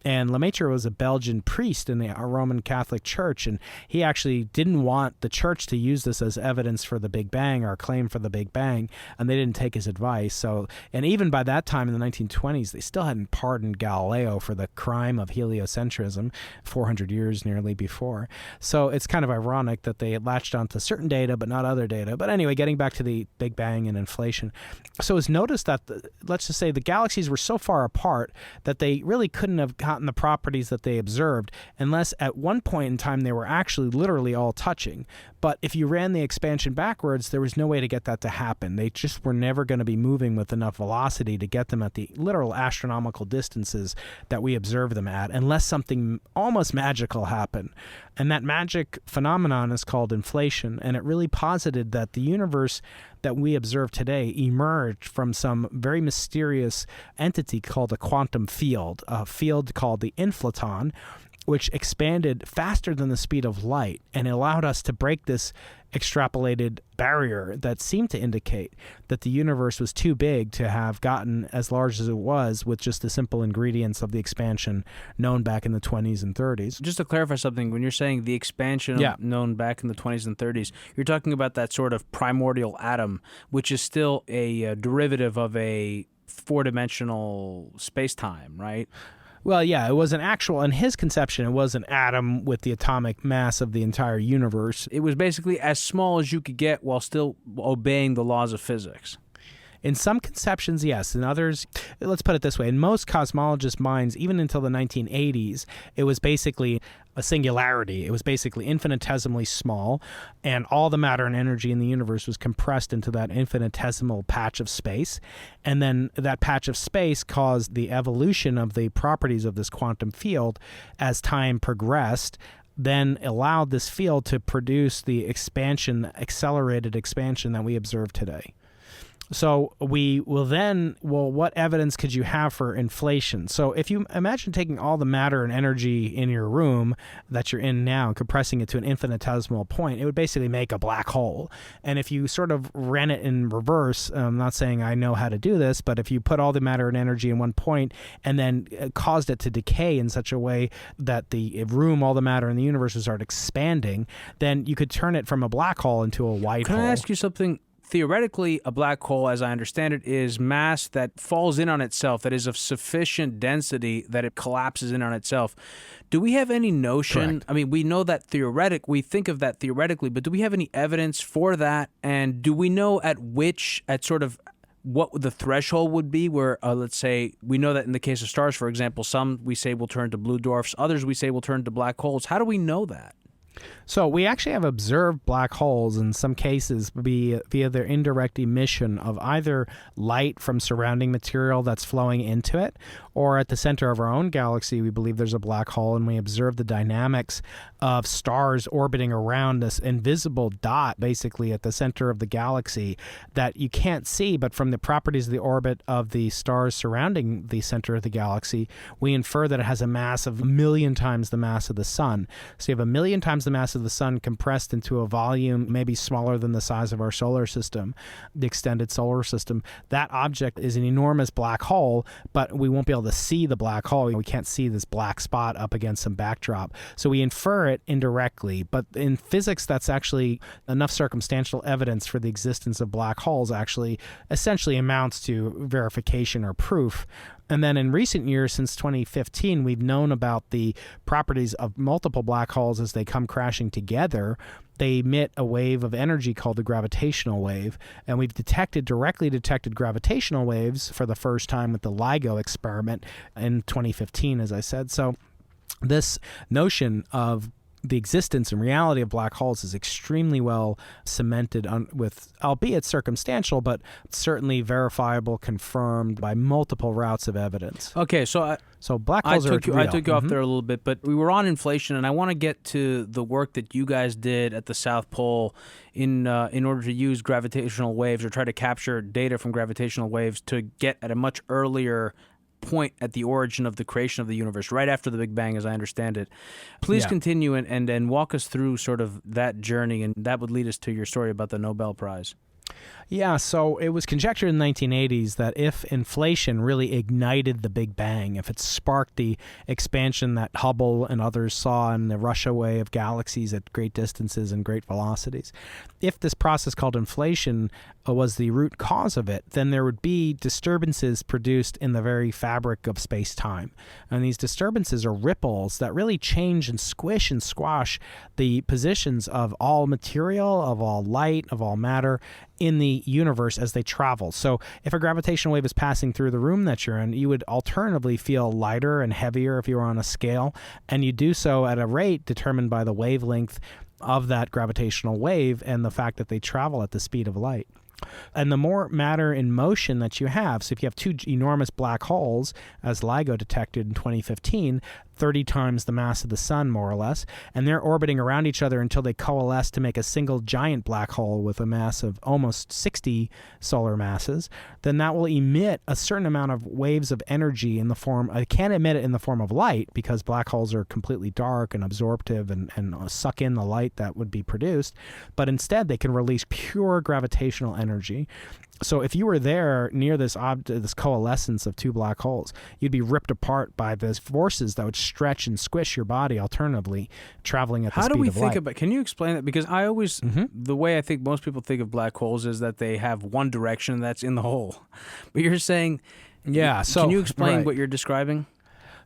B: And Lemaitre was a Belgian priest in the Roman Catholic Church, and he actually didn't want the church to use this as evidence for the Big Bang or claim for the Big Bang, and they didn't take his advice. So, and even by that time in the 1920s, they still hadn't pardoned Galileo for the crime of heliocentrism 400 years nearly before. So it's kind of ironic that they latched onto certain data but not other data. But anyway, getting back to the Big Bang and inflation. So it's noticed that, let's just say the galaxies were so far apart that they really couldn't have gotten the properties that they observed unless at one point in time they were actually literally all touching. But if you ran the expansion backwards, there was no way to get that to happen. They just were never going to be moving with enough velocity to get them at the literal astronomical distances that we observe them at, unless something almost magical happened. And that magic phenomenon is called inflation, and it really posited that the universe that we observe today emerged from some very mysterious entity called a quantum field, a field called the inflaton, which expanded faster than the speed of light and allowed us to break this extrapolated barrier that seemed to indicate that the universe was too big to have gotten as large as it was with just the simple ingredients of the expansion known back in the 20s and 30s.
A: Just to clarify something, when you're saying the expansion known back in the 20s and 30s, you're talking about that sort of primordial atom, which is still a derivative of a four-dimensional space-time, right?
B: Well, yeah, it was an actual, in his conception, it was an atom with the atomic mass of the entire universe.
A: It was basically as small as you could get while still obeying the laws of physics.
B: In some conceptions, yes. In others, let's put it this way. In most cosmologists' minds, even until the 1980s, it was basically a singularity. It was basically infinitesimally small, and all the matter and energy in the universe was compressed into that infinitesimal patch of space. And then that patch of space caused the evolution of the properties of this quantum field as time progressed, then allowed this field to produce the expansion, accelerated expansion that we observe today. So we will then, what evidence could you have for inflation? So if you imagine taking all the matter and energy in your room that you're in now and compressing it to an infinitesimal point, it would basically make a black hole. And if you sort of ran it in reverse, I'm not saying I know how to do this, but if you put all the matter and energy in one point and then caused it to decay in such a way that the room, all the matter in the universe would start expanding, then you could turn it from a black hole into a white hole.
A: Can I ask you something theoretically, a black hole, as I understand it, is mass that falls in on itself, that is of sufficient density that it collapses in on itself. Do we have any notion?
B: Correct.
A: I mean, we know that we think of that theoretically, but do we have any evidence for that? And do we know at sort of what the threshold would be where, let's say, we know that in the case of stars, for example, some we say will turn to blue dwarfs, others we say will turn to black holes. How do we know that?
B: So we actually have observed black holes in some cases via their indirect emission of either light from surrounding material that's flowing into it, or at the center of our own galaxy, we believe there's a black hole, and we observe the dynamics of stars orbiting around this invisible dot, basically at the center of the galaxy, that you can't see, but from the properties of the orbit of the stars surrounding the center of the galaxy, we infer that it has a mass of 1,000,000 times the mass of the sun. So you have 1,000,000 times the mass of the sun compressed into a volume maybe smaller than the size of our solar system, the extended solar system. That object is an enormous black hole, but we won't be able to see the black hole. We can't see this black spot up against some backdrop. So we infer it indirectly. But in physics, that's actually enough circumstantial evidence for the existence of black holes actually essentially amounts to verification or proof. And then in recent years, since 2015, we've known about the properties of multiple black holes as they come crashing together. They emit a wave of energy called the gravitational wave, and we've directly detected gravitational waves for the first time with the LIGO experiment in 2015, as I said. So this notion of the existence and reality of black holes is extremely well cemented with, albeit circumstantial, but certainly verifiable, confirmed by multiple routes of evidence.
A: Okay, so
B: black holes are real.
A: I took you off there a little bit, but we were on inflation, and I want to get to the work that you guys did at the South Pole in order to use gravitational waves or try to capture data from gravitational waves to get at a much earlier point at the origin of the creation of the universe, right after the Big Bang, as I understand it. Please continue and walk us through sort of that journey, and that would lead us to your story about the Nobel Prize.
B: Yeah, so it was conjectured in the 1980s that if inflation really ignited the Big Bang, if it sparked the expansion that Hubble and others saw in the rush away of galaxies at great distances and great velocities, if this process called inflation was the root cause of it, then there would be disturbances produced in the very fabric of space-time. And these disturbances are ripples that really change and squish and squash the positions of all material, of all light, of all matter in the universe as they travel. So if a gravitational wave is passing through the room that you're in, you would alternatively feel lighter and heavier if you were on a scale, and you do so at a rate determined by the wavelength of that gravitational wave and the fact that they travel at the speed of light. And the more matter in motion that you have, so if you have two enormous black holes, as LIGO detected in 2015, 30 times the mass of the sun, more or less, and they're orbiting around each other until they coalesce to make a single giant black hole with a mass of almost 60 solar masses, then that will emit a certain amount of waves of energy in the form, it can't emit it in the form of light because black holes are completely dark and absorptive and suck in the light that would be produced, but instead they can release pure gravitational energy. So if you were there near this coalescence of two black holes, you'd be ripped apart by those forces that would stretch and squish your body alternatively, traveling at the speed of light.
A: How do we think about? Can you explain that? Because I always, the way I think most people think of black holes is that they have one direction that's in the hole. But you're saying, can you explain what you're describing?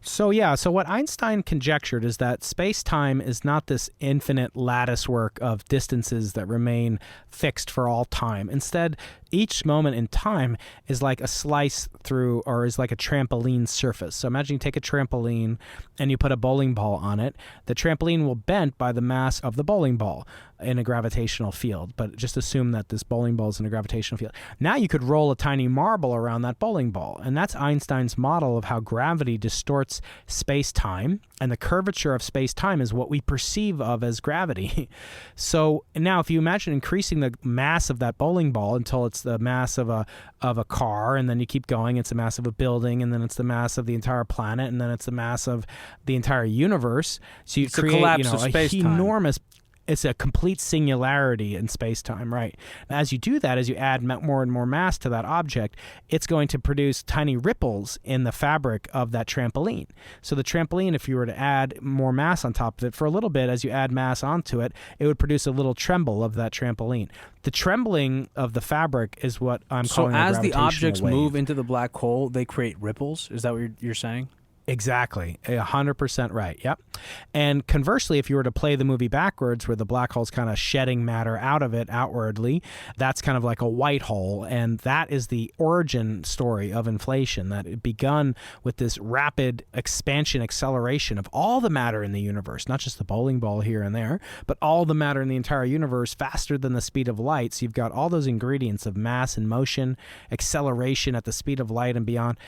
B: So what Einstein conjectured is that space-time is not this infinite lattice work of distances that remain fixed for all time. Instead, each moment in time is like a slice through, or is like a trampoline surface. So imagine you take a trampoline and you put a bowling ball on it. The trampoline will bend by the mass of the bowling ball in a gravitational field, but just assume that this bowling ball is in a gravitational field. Now you could roll a tiny marble around that bowling ball, and that's Einstein's model of how gravity distorts space-time, and the curvature of space-time is what we perceive of as gravity. So now if you imagine increasing the mass of that bowling ball until it's the mass of a car, and then you keep going, it's the mass of a building, and then it's the mass of the entire planet, and then it's the mass of the entire universe. So you create,
A: collapse of space-time.
B: Enormous. It's a complete singularity in space-time, right? As you do that, as you add more and more mass to that object, it's going to produce tiny ripples in the fabric of that trampoline. So the trampoline, if you were to add more mass on top of it, for a little bit, as you add mass onto it, it would produce a little tremble of that trampoline. The trembling of the fabric is what I'm calling a gravitational wave.
A: So as the objects move into the black hole, they create ripples? Is that what you're saying?
B: Exactly. 100% right. Yep. And conversely, if you were to play the movie backwards where the black hole's kind of shedding matter out of it outwardly, that's kind of like a white hole. And that is the origin story of inflation, that it begun with this rapid expansion, acceleration of all the matter in the universe, not just the bowling ball here and there, but all the matter in the entire universe faster than the speed of light. So you've got all those ingredients of mass and motion, acceleration at the speed of light and beyond.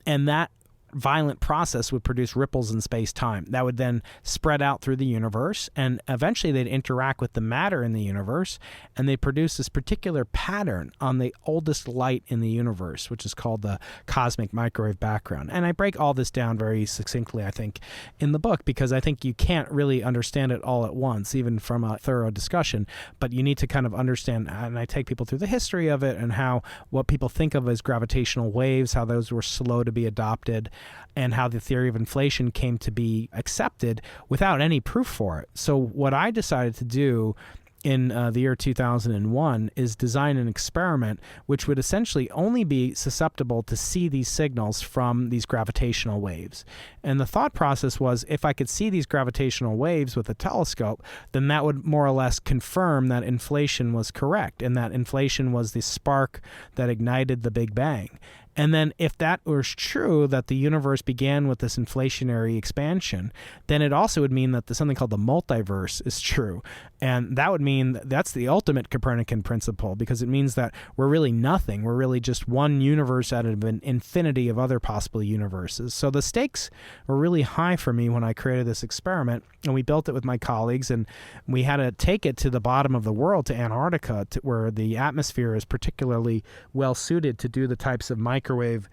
B: And that violent process would produce ripples in space-time that would then spread out through the universe, and eventually they'd interact with the matter in the universe, and they produce this particular pattern on the oldest light in the universe, which is called the cosmic microwave background. And I break all this down very succinctly, I think, in the book, because I think you can't really understand it all at once, even from a thorough discussion, but you need to kind of understand, and I take people through the history of it and how what people think of as gravitational waves, how those were slow to be adopted, and how the theory of inflation came to be accepted without any proof for it. So what I decided to do in the year 2001 is design an experiment which would essentially only be susceptible to see these signals from these gravitational waves. And the thought process was, if I could see these gravitational waves with a telescope, then that would more or less confirm that inflation was correct, and that inflation was the spark that ignited the Big Bang. And then if that was true, that the universe began with this inflationary expansion, then it also would mean that something called the multiverse is true. And that would mean that's the ultimate Copernican principle, because it means that we're really nothing. We're really just one universe out of an infinity of other possible universes. So the stakes were really high for me when I created this experiment, and we built it with my colleagues, and we had to take it to the bottom of the world, to Antarctica, where the atmosphere is particularly well suited to do the types of microwave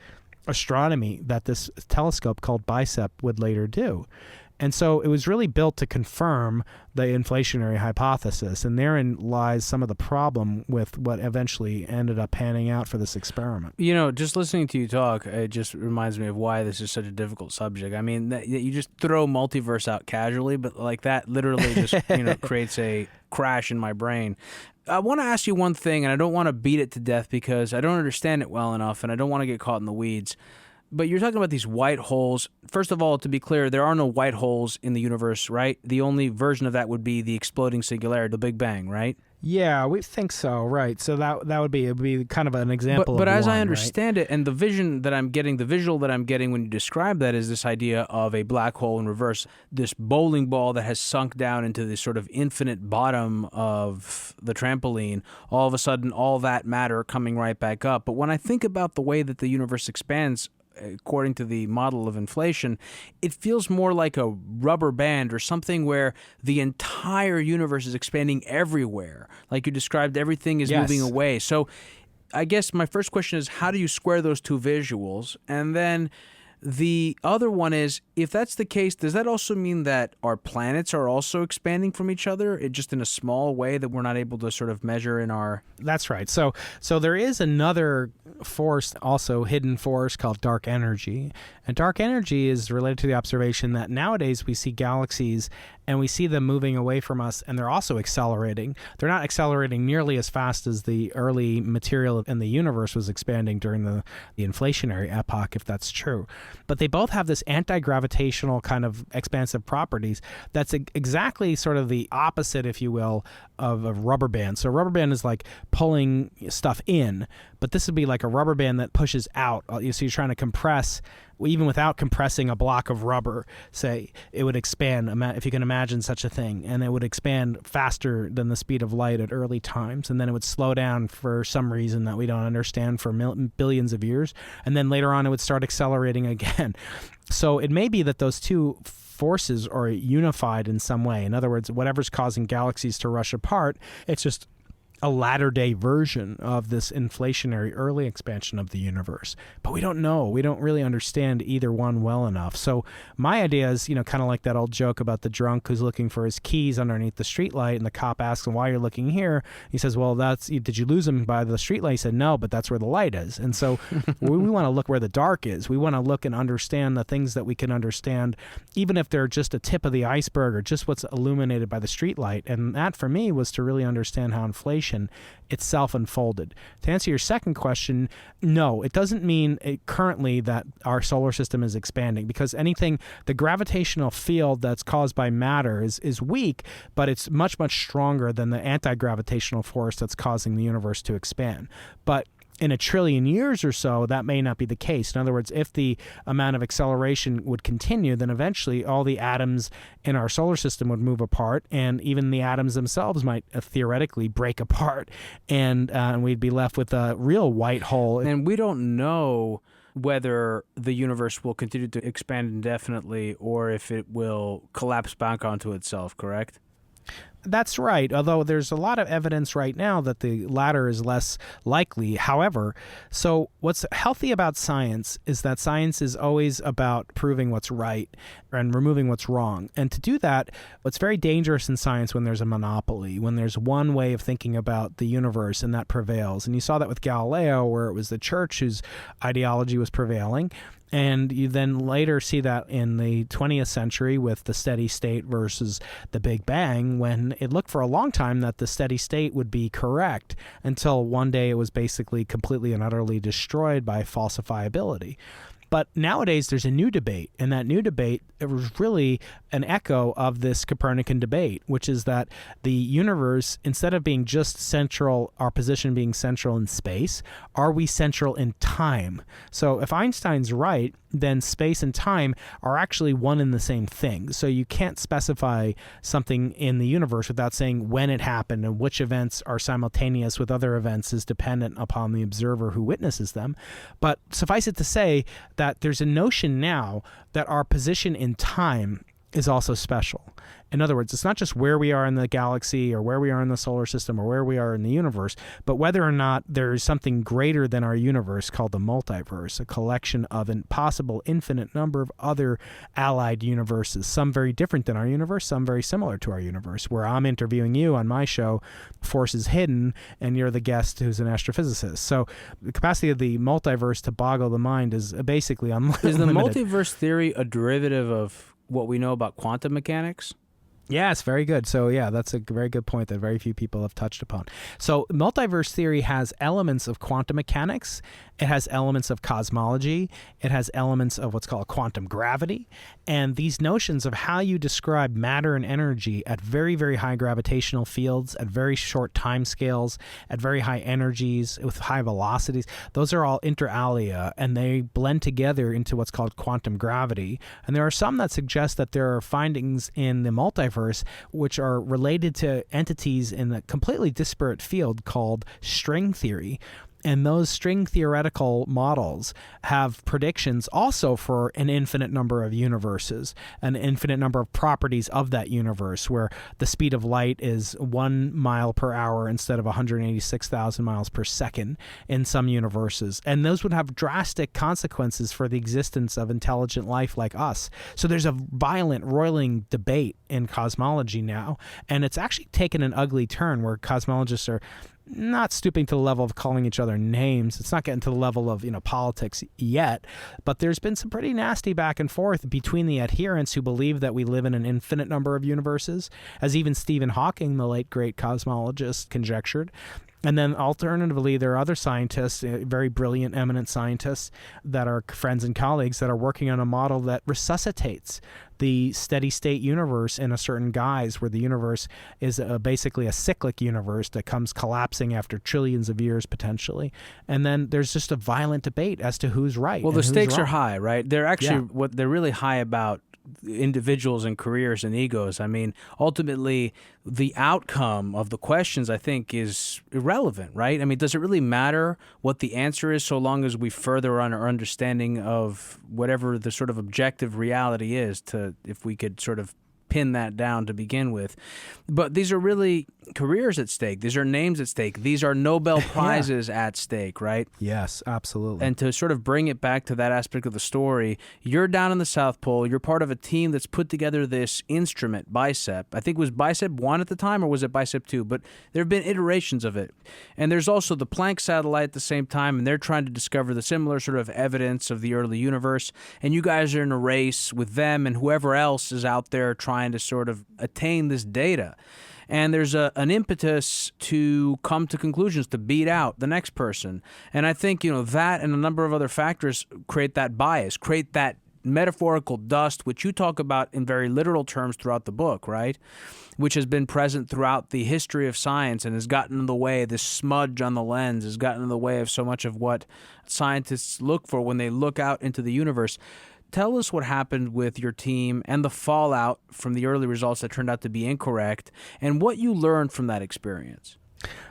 B: astronomy that this telescope called BICEP would later do. And so it was really built to confirm the inflationary hypothesis, and therein lies some of the problem with what eventually ended up panning out for this experiment.
A: You know, just listening to you talk, it just reminds me of why this is such a difficult subject. I mean, you just throw multiverse out casually, but like that literally just creates a crash in my brain. I want to ask you one thing, and I don't want to beat it to death because I don't understand it well enough, and I don't want to get caught in the weeds. But you're talking about these white holes. First of all, to be clear, there are no white holes in the universe, right? The only version of that would be the exploding singularity, the Big Bang, right?
B: Yeah, we think so, right? So that would be kind of an example.
A: But
B: of
A: as
B: one,
A: I understand
B: right?
A: it, and the visual that I'm getting when you describe that is this idea of a black hole in reverse, this bowling ball that has sunk down into this sort of infinite bottom of the trampoline. All of a sudden, all that matter coming right back up. But when I think about the way that the universe expands, according to the model of inflation, it feels more like a rubber band or something where the entire universe is expanding everywhere. Like you described, everything is moving away. So I guess my first question is, how do you square those two visuals? And then the other one is, if that's the case, does that also mean that our planets are also expanding from each other, just in a small way that we're not able to sort of measure in our...
B: That's right. So there is another force, also hidden force, called dark energy. And dark energy is related to the observation that nowadays we see galaxies and we see them moving away from us, and they're also accelerating. They're not accelerating nearly as fast as the early material in the universe was expanding during the inflationary epoch, if that's true. But they both have this anti-gravitational kind of expansive properties that's exactly sort of the opposite, if you will, of a rubber band. So a rubber band is like pulling stuff in, but this would be like a rubber band that pushes out. So you're trying to compress, even without compressing a block of rubber, say, it would expand, if you can imagine such a thing, and it would expand faster than the speed of light at early times, and then it would slow down for some reason that we don't understand for billions of years, and then later on it would start accelerating again. So it may be that those two forces are unified in some way. In other words, whatever's causing galaxies to rush apart, it's just a latter-day version of this inflationary early expansion of the universe. But we don't know. We don't really understand either one well enough. So my idea is, kind of like that old joke about the drunk who's looking for his keys underneath the streetlight, and the cop asks him, why you're looking here? He says, well, did you lose them by the streetlight? He said, no, but that's where the light is. And so we want to look where the dark is. We want to look and understand the things that we can understand, even if they're just a tip of the iceberg or just what's illuminated by the streetlight. And that, for me, was to really understand how inflation itself unfolded. To answer your second question, no, it doesn't mean currently that our solar system is expanding, because the gravitational field that's caused by matter is weak, but it's much, much stronger than the anti-gravitational force that's causing the universe to expand. But in 1 trillion years or so, that may not be the case. In other words, if the amount of acceleration would continue, then eventually all the atoms in our solar system would move apart, and even the atoms themselves might theoretically break apart, and we'd be left with a real white hole.
A: And we don't know whether the universe will continue to expand indefinitely or if it will collapse back onto itself, correct?
B: That's right, although there's a lot of evidence right now that the latter is less likely. However, so what's healthy about science is that science is always about proving what's right and removing what's wrong. And to do that, what's very dangerous in science when there's a monopoly, when there's one way of thinking about the universe and that prevails. And you saw that with Galileo, where it was the church whose ideology was prevailing. And you then later see that in the 20th century with the steady state versus the Big Bang, when it looked for a long time that the steady state would be correct, until one day it was basically completely and utterly destroyed by falsifiability. But nowadays there's a new debate, and that new debate, it was really an echo of this Copernican debate, which is that the universe, instead of being just central, our position being central in space, are we central in time? So if Einstein's right, then space and time are actually one and the same thing. So you can't specify something in the universe without saying when it happened, and which events are simultaneous with other events is dependent upon the observer who witnesses them. But suffice it to say that there's a notion now that our position in time is also special. In other words, it's not just where we are in the galaxy or where we are in the solar system or where we are in the universe, but whether or not there is something greater than our universe called the multiverse, a collection of a possible infinite number of other allied universes, some very different than our universe, some very similar to our universe, where I'm interviewing you on my show, Forces Hidden, and you're the guest who's an astrophysicist. So the capacity of the multiverse to boggle the mind is basically unlimited.
A: Is the multiverse theory a derivative of what we know about quantum mechanics?
B: Yes, very good. So yeah, that's a very good point that very few people have touched upon. So multiverse theory has elements of quantum mechanics. It has elements of cosmology. It has elements of what's called quantum gravity. And these notions of how you describe matter and energy at very, very high gravitational fields, at very short time scales, at very high energies, with high velocities, those are all inter alia, and they blend together into what's called quantum gravity. And there are some that suggest that there are findings in the multiverse which are related to entities in a completely disparate field called string theory. And those string theoretical models have predictions also for an infinite number of universes, an infinite number of properties of that universe, where the speed of light is 1 mile per hour instead of 186,000 miles per second in some universes. And those would have drastic consequences for the existence of intelligent life like us. So there's a violent, roiling debate in cosmology now, and it's actually taken an ugly turn where cosmologists are not stooping to the level of calling each other names. It's not getting to the level of, politics yet, but there's been some pretty nasty back and forth between the adherents who believe that we live in an infinite number of universes, as even Stephen Hawking, the late great cosmologist, conjectured. And then alternatively, there are other scientists, very brilliant, eminent scientists that are friends and colleagues that are working on a model that resuscitates the steady state universe in a certain guise, where the universe is basically a cyclic universe that comes collapsing after trillions of years potentially. And then there's just a violent debate as to who's right.
A: Well, the stakes
B: wrong.
A: are high, right? They're actually what they're really high about individuals and careers and egos. I mean, ultimately, the outcome of the questions, I think, is irrelevant, right? I mean, does it really matter what the answer is so long as we further on our understanding of whatever the sort of objective reality is, to if we could sort of pin that down to begin with. But these are really careers at stake. These are names at stake. These are Nobel Prizes at stake, right?
B: Yes, absolutely.
A: And to sort of bring it back to that aspect of the story, you're down in the South Pole. You're part of a team that's put together this instrument, BICEP. I think it was BICEP 1 at the time, or was it BICEP 2? But there have been iterations of it. And there's also the Planck satellite at the same time, and they're trying to discover the similar sort of evidence of the early universe. And you guys are in a race with them and whoever else is out there trying to sort of attain this data. And there's an impetus to come to conclusions, to beat out the next person. And I think, that and a number of other factors create that bias, create that metaphorical dust, which you talk about in very literal terms throughout the book, right? Which has been present throughout the history of science and has gotten in the way, this smudge on the lens has gotten in the way of so much of what scientists look for when they look out into the universe. Tell us what happened with your team and the fallout from the early results that turned out to be incorrect, and what you learned from that experience.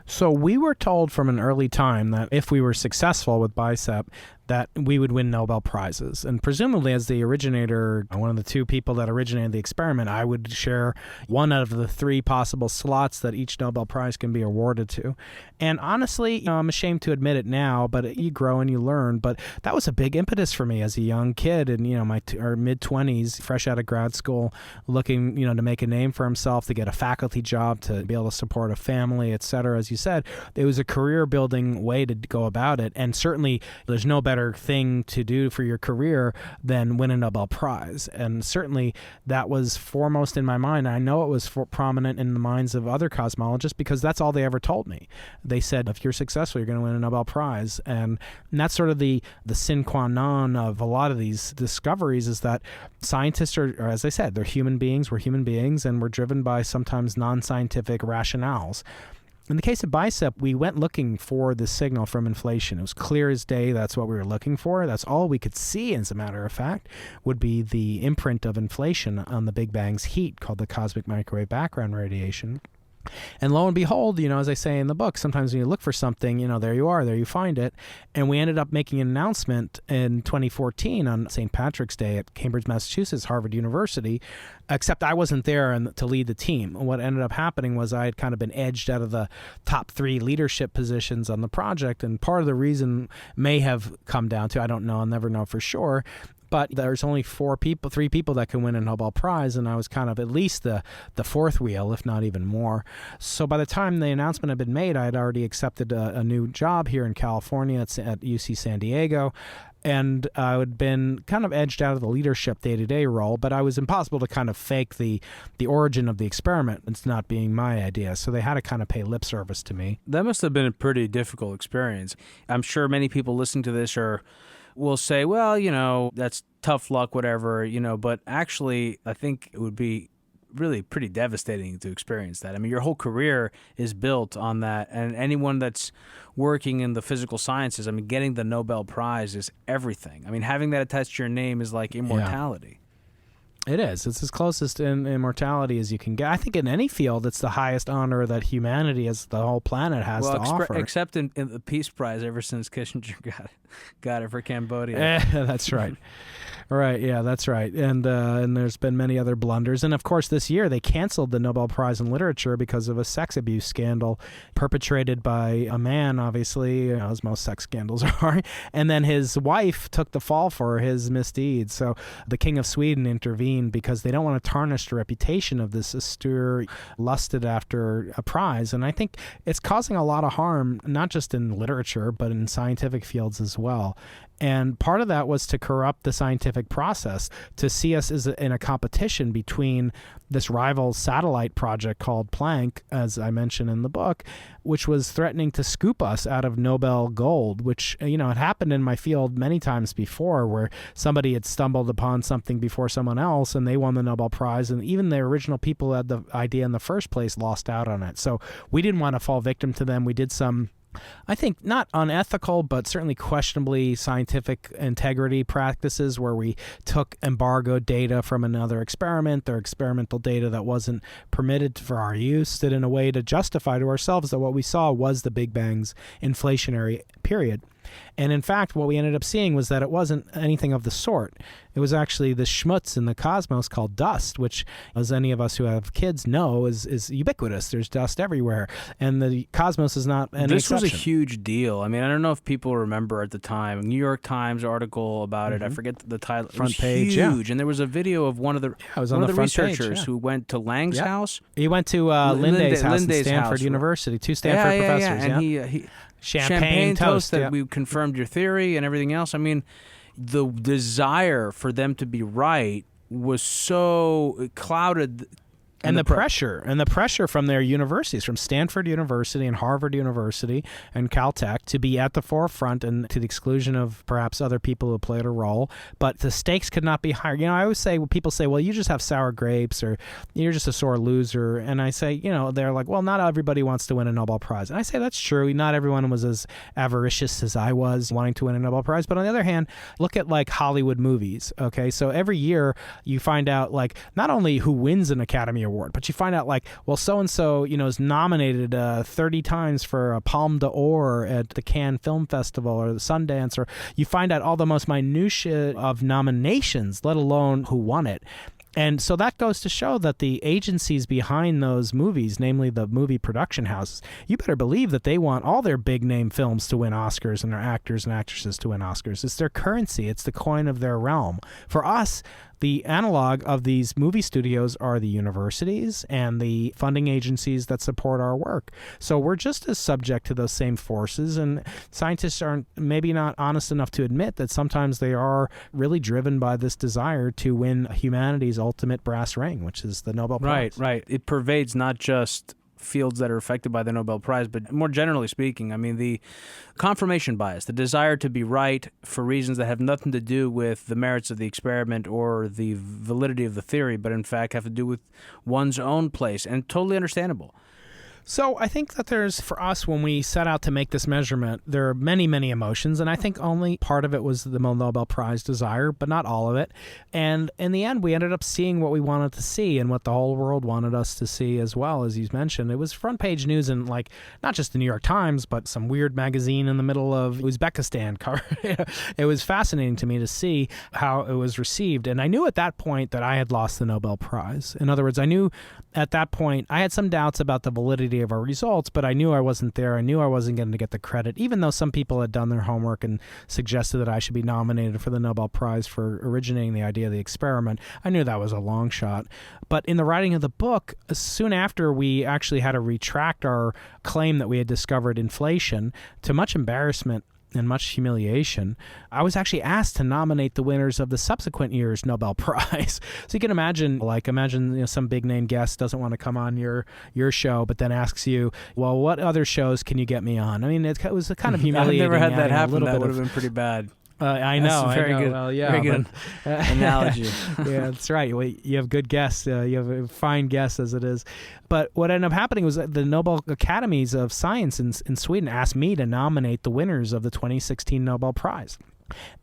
B: So we were told from an early time that if we were successful with BICEP, that we would win Nobel Prizes. And presumably as the originator, one of the two people that originated the experiment, I would share one out of the 3 possible slots that each Nobel Prize can be awarded to. And honestly, I'm ashamed to admit it now, but you grow and you learn. But that was a big impetus for me as a young kid in, my mid-20s, fresh out of grad school, looking, to make a name for himself, to get a faculty job, to be able to support a family, et cetera. As you said, it was a career-building way to go about it. And certainly there's no better thing to do for your career than win a Nobel Prize. And certainly that was foremost in my mind. I know it was prominent in the minds of other cosmologists because that's all they ever told me. They said, if you're successful, you're going to win a Nobel Prize. And that's sort of the sine qua non of a lot of these discoveries, is that scientists are, as I said, they're human beings. We're human beings, and we're driven by sometimes non-scientific rationales. In the case of BICEP, we went looking for the signal from inflation. It was clear as day that's what we were looking for. That's all we could see, as a matter of fact, would be the imprint of inflation on the Big Bang's heat, called the cosmic microwave background radiation. And lo and behold, as I say in the book, sometimes when you look for something, there you are, there you find it. And we ended up making an announcement in 2014 on St. Patrick's Day at Cambridge, Massachusetts, Harvard University, except I wasn't there to lead the team. What ended up happening was I had kind of been edged out of the top 3 leadership positions on the project. And part of the reason may have come down to, I don't know, I'll never know for sure, but there's only 3 people that can win a Nobel Prize, and I was kind of at least the 4th wheel, if not even more. So by the time the announcement had been made, I had already accepted a new job here in California at UC San Diego, and I had been kind of edged out of the leadership day-to-day role, but I was impossible to kind of fake the origin of the experiment. It's not being my idea, so they had to kind of pay lip service to me.
A: That must have been a pretty difficult experience. I'm sure many people listening to this will say, well, that's tough luck, whatever, but actually I think it would be really pretty devastating to experience that. I mean, your whole career is built on that, and anyone that's working in the physical sciences, getting the Nobel Prize is everything. Having that attached to your name is like immortality.
B: Yeah. It is. It's as closest in immortality as you can get. I think in any field, it's the highest honor that humanity, as the whole planet, has to offer.
A: Except in the Peace Prize, ever since Kissinger got it for Cambodia.
B: That's right. Right, yeah, that's right. And there's been many other blunders. And, of course, this year they canceled the Nobel Prize in Literature because of a sex abuse scandal perpetrated by a man, obviously, as most sex scandals are. And then his wife took the fall for his misdeeds. So the King of Sweden intervened because they don't want to tarnish the reputation of this austere, lusted after a prize. And I think it's causing a lot of harm, not just in literature, but in scientific fields as well. And part of that was to corrupt the scientific process, to see us as in a competition between this rival satellite project called Planck, as I mentioned in the book, which was threatening to scoop us out of Nobel gold, which, it happened in my field many times before, where somebody had stumbled upon something before someone else and they won the Nobel Prize. And even the original people who had the idea in the first place lost out on it. So we didn't want to fall victim to them. We did some, I think, not unethical, but certainly questionably scientific integrity practices where we took embargoed data from another experiment or experimental data that wasn't permitted for our use, did in a way to justify to ourselves that what we saw was the Big Bang's inflationary period. And in fact, what we ended up seeing was that it wasn't anything of the sort. It was actually the schmutz in the cosmos called dust, which, as any of us who have kids know, is ubiquitous. There's dust everywhere. And the cosmos is not any exception.
A: This was a huge deal. I mean, I don't know if people remember at the time. New York Times article about it. I forget the title.
B: Front
A: it was
B: page,
A: huge.
B: yeah.
A: And there was a video of one of the researchers who went to Lang's house.
B: He went to Linday's house at Stanford
A: house.
B: University. Two Stanford professors.
A: And he
B: champagne toast
A: that we confirmed your theory and everything else. I mean, the desire for them to be right was so clouded.
B: And the pressure from their universities, from Stanford University and Harvard University and Caltech, to be at the forefront and to the exclusion of perhaps other people who played a role. But the stakes could not be higher. You know, I always say, when people say, well, you just have sour grapes or you're just a sore loser. And I say, you know, they're like, well, not everybody wants to win a Nobel Prize. And I say, that's true. Not everyone was as avaricious as I was wanting to win a Nobel Prize. But on the other hand, look at like Hollywood movies. Okay. So every year you find out like not only who wins an Academy Award, but you find out like, well, so-and-so, you know, is nominated 30 times for a Palme d'Or at the Cannes Film Festival or the Sundance, or you find out all the most minutiae of nominations, let alone who won it. And so that goes to show that the agencies behind those movies, namely the movie production houses, you better believe that they want all their big-name films to win Oscars and their actors and actresses to win Oscars. It's their currency. It's the coin of their realm. For us, the analog of these movie studios are the universities and the funding agencies that support our work. So we're just as subject to those same forces, and scientists aren't maybe not honest enough to admit that sometimes they are really driven by this desire to win humanity's ultimate brass ring, which is the Nobel Prize.
A: Right. It pervades not just fields that are affected by the Nobel Prize, but more generally speaking, I mean, the confirmation bias, the desire to be right for reasons that have nothing to do with the merits of the experiment or the validity of the theory, but in fact have to do with one's own place, and totally understandable.
B: So I think that there's, for us, when we set out to make this measurement, there are many, many emotions, and I think only part of it was the Nobel Prize desire, but not all of it. And in the end, we ended up seeing what we wanted to see and what the whole world wanted us to see as well, as you mentioned. It was front page news in, like, not just the New York Times, but some weird magazine in the middle of Uzbekistan. It was fascinating to me to see how it was received. And I knew at that point that I had lost the Nobel Prize. In other words, I knew at that point, I had some doubts about the validity of our results, but I knew I wasn't there. I knew I wasn't going to get the credit, even though some people had done their homework and suggested that I should be nominated for the Nobel Prize for originating the idea of the experiment. I knew that was a long shot. But in the writing of the book, soon after we actually had to retract our claim that we had discovered inflation, to much embarrassment and much humiliation, I was actually asked to nominate the winners of the subsequent year's Nobel Prize. So you can imagine some big name guest doesn't want to come on your show, but then asks you, well, what other shows can you get me on? I mean, it was a kind of humiliating.
A: I've never had that happen. That would have been pretty bad.
B: I know.
A: That's very good.
B: Well, yeah,
A: very good analogy.
B: Yeah, that's right. You have good guests. You have fine guests as it is. But what ended up happening was that the Nobel Academies of Science in Sweden asked me to nominate the winners of the 2016 Nobel Prize.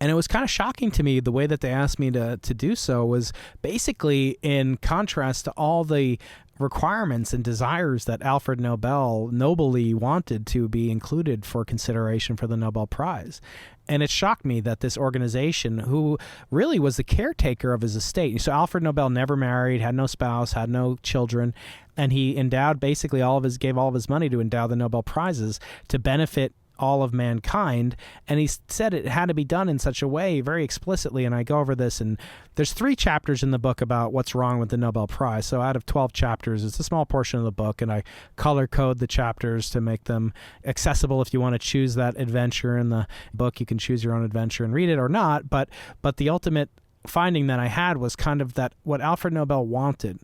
B: And it was kind of shocking to me the way that they asked me to do so was basically in contrast to all the requirements and desires that Alfred Nobel nobly wanted to be included for consideration for the Nobel Prize. And it shocked me that this organization, who really was the caretaker of his estate, so Alfred Nobel never married, had no spouse, had no children, and he endowed basically gave all of his money to endow the Nobel Prizes to benefit all of mankind, and he said it had to be done in such a way very explicitly, and I go over this, and there's 3 chapters in the book about what's wrong with the Nobel Prize. So out of 12 chapters, it's a small portion of the book, and I color code the chapters to make them accessible. If you want to choose that adventure in the book, you can choose your own adventure and read it or not, but the ultimate finding that I had was kind of that what Alfred Nobel wanted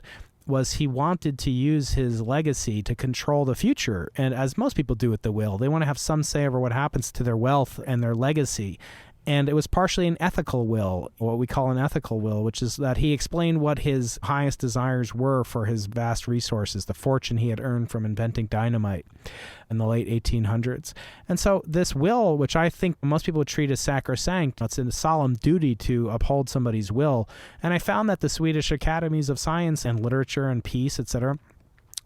B: was he wanted to use his legacy to control the future. And as most people do with the will, they want to have some say over what happens to their wealth and their legacy. And it was partially an ethical will, what we call an ethical will, which is that he explained what his highest desires were for his vast resources, the fortune he had earned from inventing dynamite in the late 1800s. And so this will, which I think most people would treat as sacrosanct, it's a solemn duty to uphold somebody's will. And I found that the Swedish Academies of Science and Literature and Peace, etc.,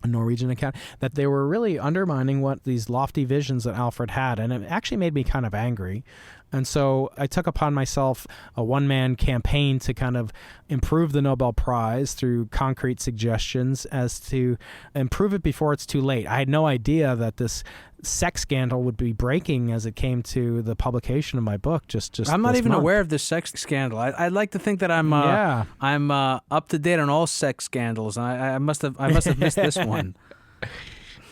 B: a Norwegian Academy, that they were really undermining what these lofty visions that Alfred had. And it actually made me kind of angry. And so I took upon myself a one-man campaign to kind of improve the Nobel Prize through concrete suggestions as to improve it before it's too late. I had no idea that this sex scandal would be breaking as it came to the publication of my book.
A: I'm not even
B: month.
A: aware of this sex scandal. I'd like to think that I'm up to date on all sex scandals. I must have missed this one.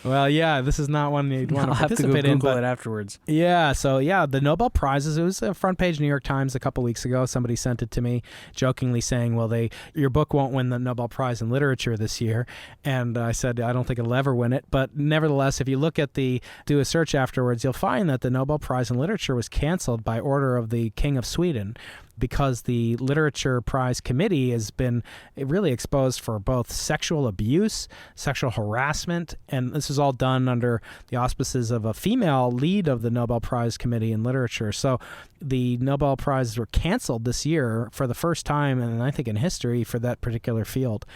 B: Well, yeah, this is not one you'd want to
A: I'll
B: participate
A: have to
B: in.
A: Google it afterwards.
B: Yeah, so the Nobel Prizes, it was a front page New York Times a couple weeks ago. Somebody sent it to me jokingly saying, well, your book won't win the Nobel Prize in Literature this year. And I said, I don't think it'll ever win it. But nevertheless, if you look at do a search afterwards, you'll find that the Nobel Prize in Literature was canceled by order of the King of Sweden, because the Literature Prize Committee has been really exposed for both sexual abuse, sexual harassment, and this is all done under the auspices of a female lead of the Nobel Prize Committee in Literature. So the Nobel Prizes were canceled this year for the first time, and I think in history, for that particular field.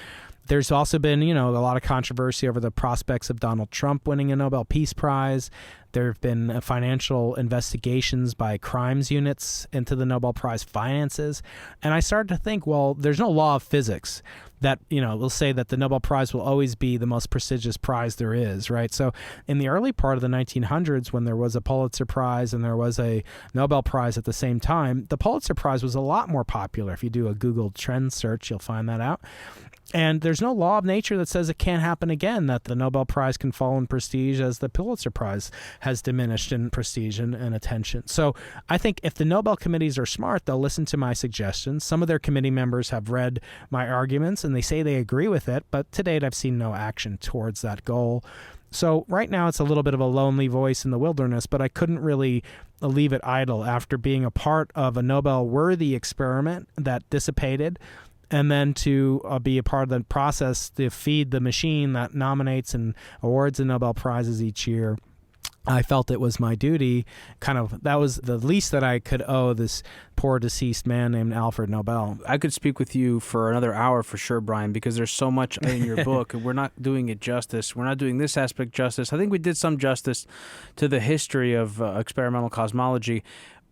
B: There's also been, a lot of controversy over the prospects of Donald Trump winning a Nobel Peace Prize. There have been financial investigations by crimes units into the Nobel Prize finances. And I started to think, well, there's no law of physics that, will say that the Nobel Prize will always be the most prestigious prize there is, right? So in the early part of the 1900s, when there was a Pulitzer Prize and there was a Nobel Prize at the same time, the Pulitzer Prize was a lot more popular. If you do a Google trend search, you'll find that out. And there's no law of nature that says it can't happen again, that the Nobel Prize can fall in prestige as the Pulitzer Prize has diminished in prestige and attention. So I think if the Nobel committees are smart, they'll listen to my suggestions. Some of their committee members have read my arguments and they say they agree with it, but to date I've seen no action towards that goal. So right now it's a little bit of a lonely voice in the wilderness, but I couldn't really leave it idle after being a part of a Nobel-worthy experiment that dissipated, and then to be a part of the process to feed the machine that nominates and awards the Nobel Prizes each year. I felt it was my duty, that was the least that I could owe this poor deceased man named Alfred Nobel.
A: I could speak with you for another hour for sure, Brian, because there's so much in your book. We're not doing it justice. We're not doing this aspect justice. I think we did some justice to the history of experimental cosmology.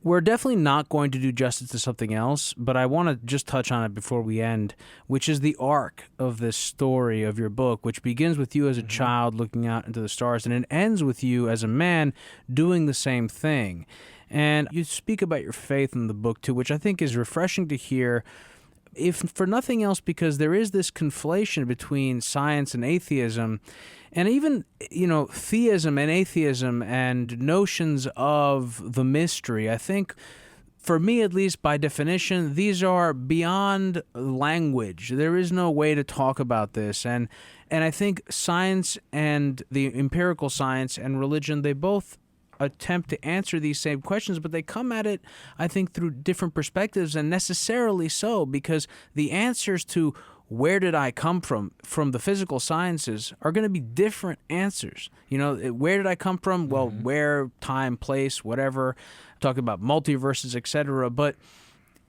A: We're definitely not going to do justice to something else, but I want to just touch on it before we end, which is the arc of this story of your book, which begins with you as a child looking out into the stars, and it ends with you as a man doing the same thing. And you speak about your faith in the book, too, which I think is refreshing to hear, if for nothing else, because there is this conflation between science and atheism, and even, theism and atheism and notions of the mystery. I think, for me at least, by definition, these are beyond language. There is no way to talk about this. And I think science and the empirical science and religion, they both attempt to answer these same questions, but they come at it, I think, through different perspectives, and necessarily so, because the answers to where did I come from the physical sciences are going to be different answers. Where did I come from? Well, where, time, place, whatever. Talking about multiverses, etc. But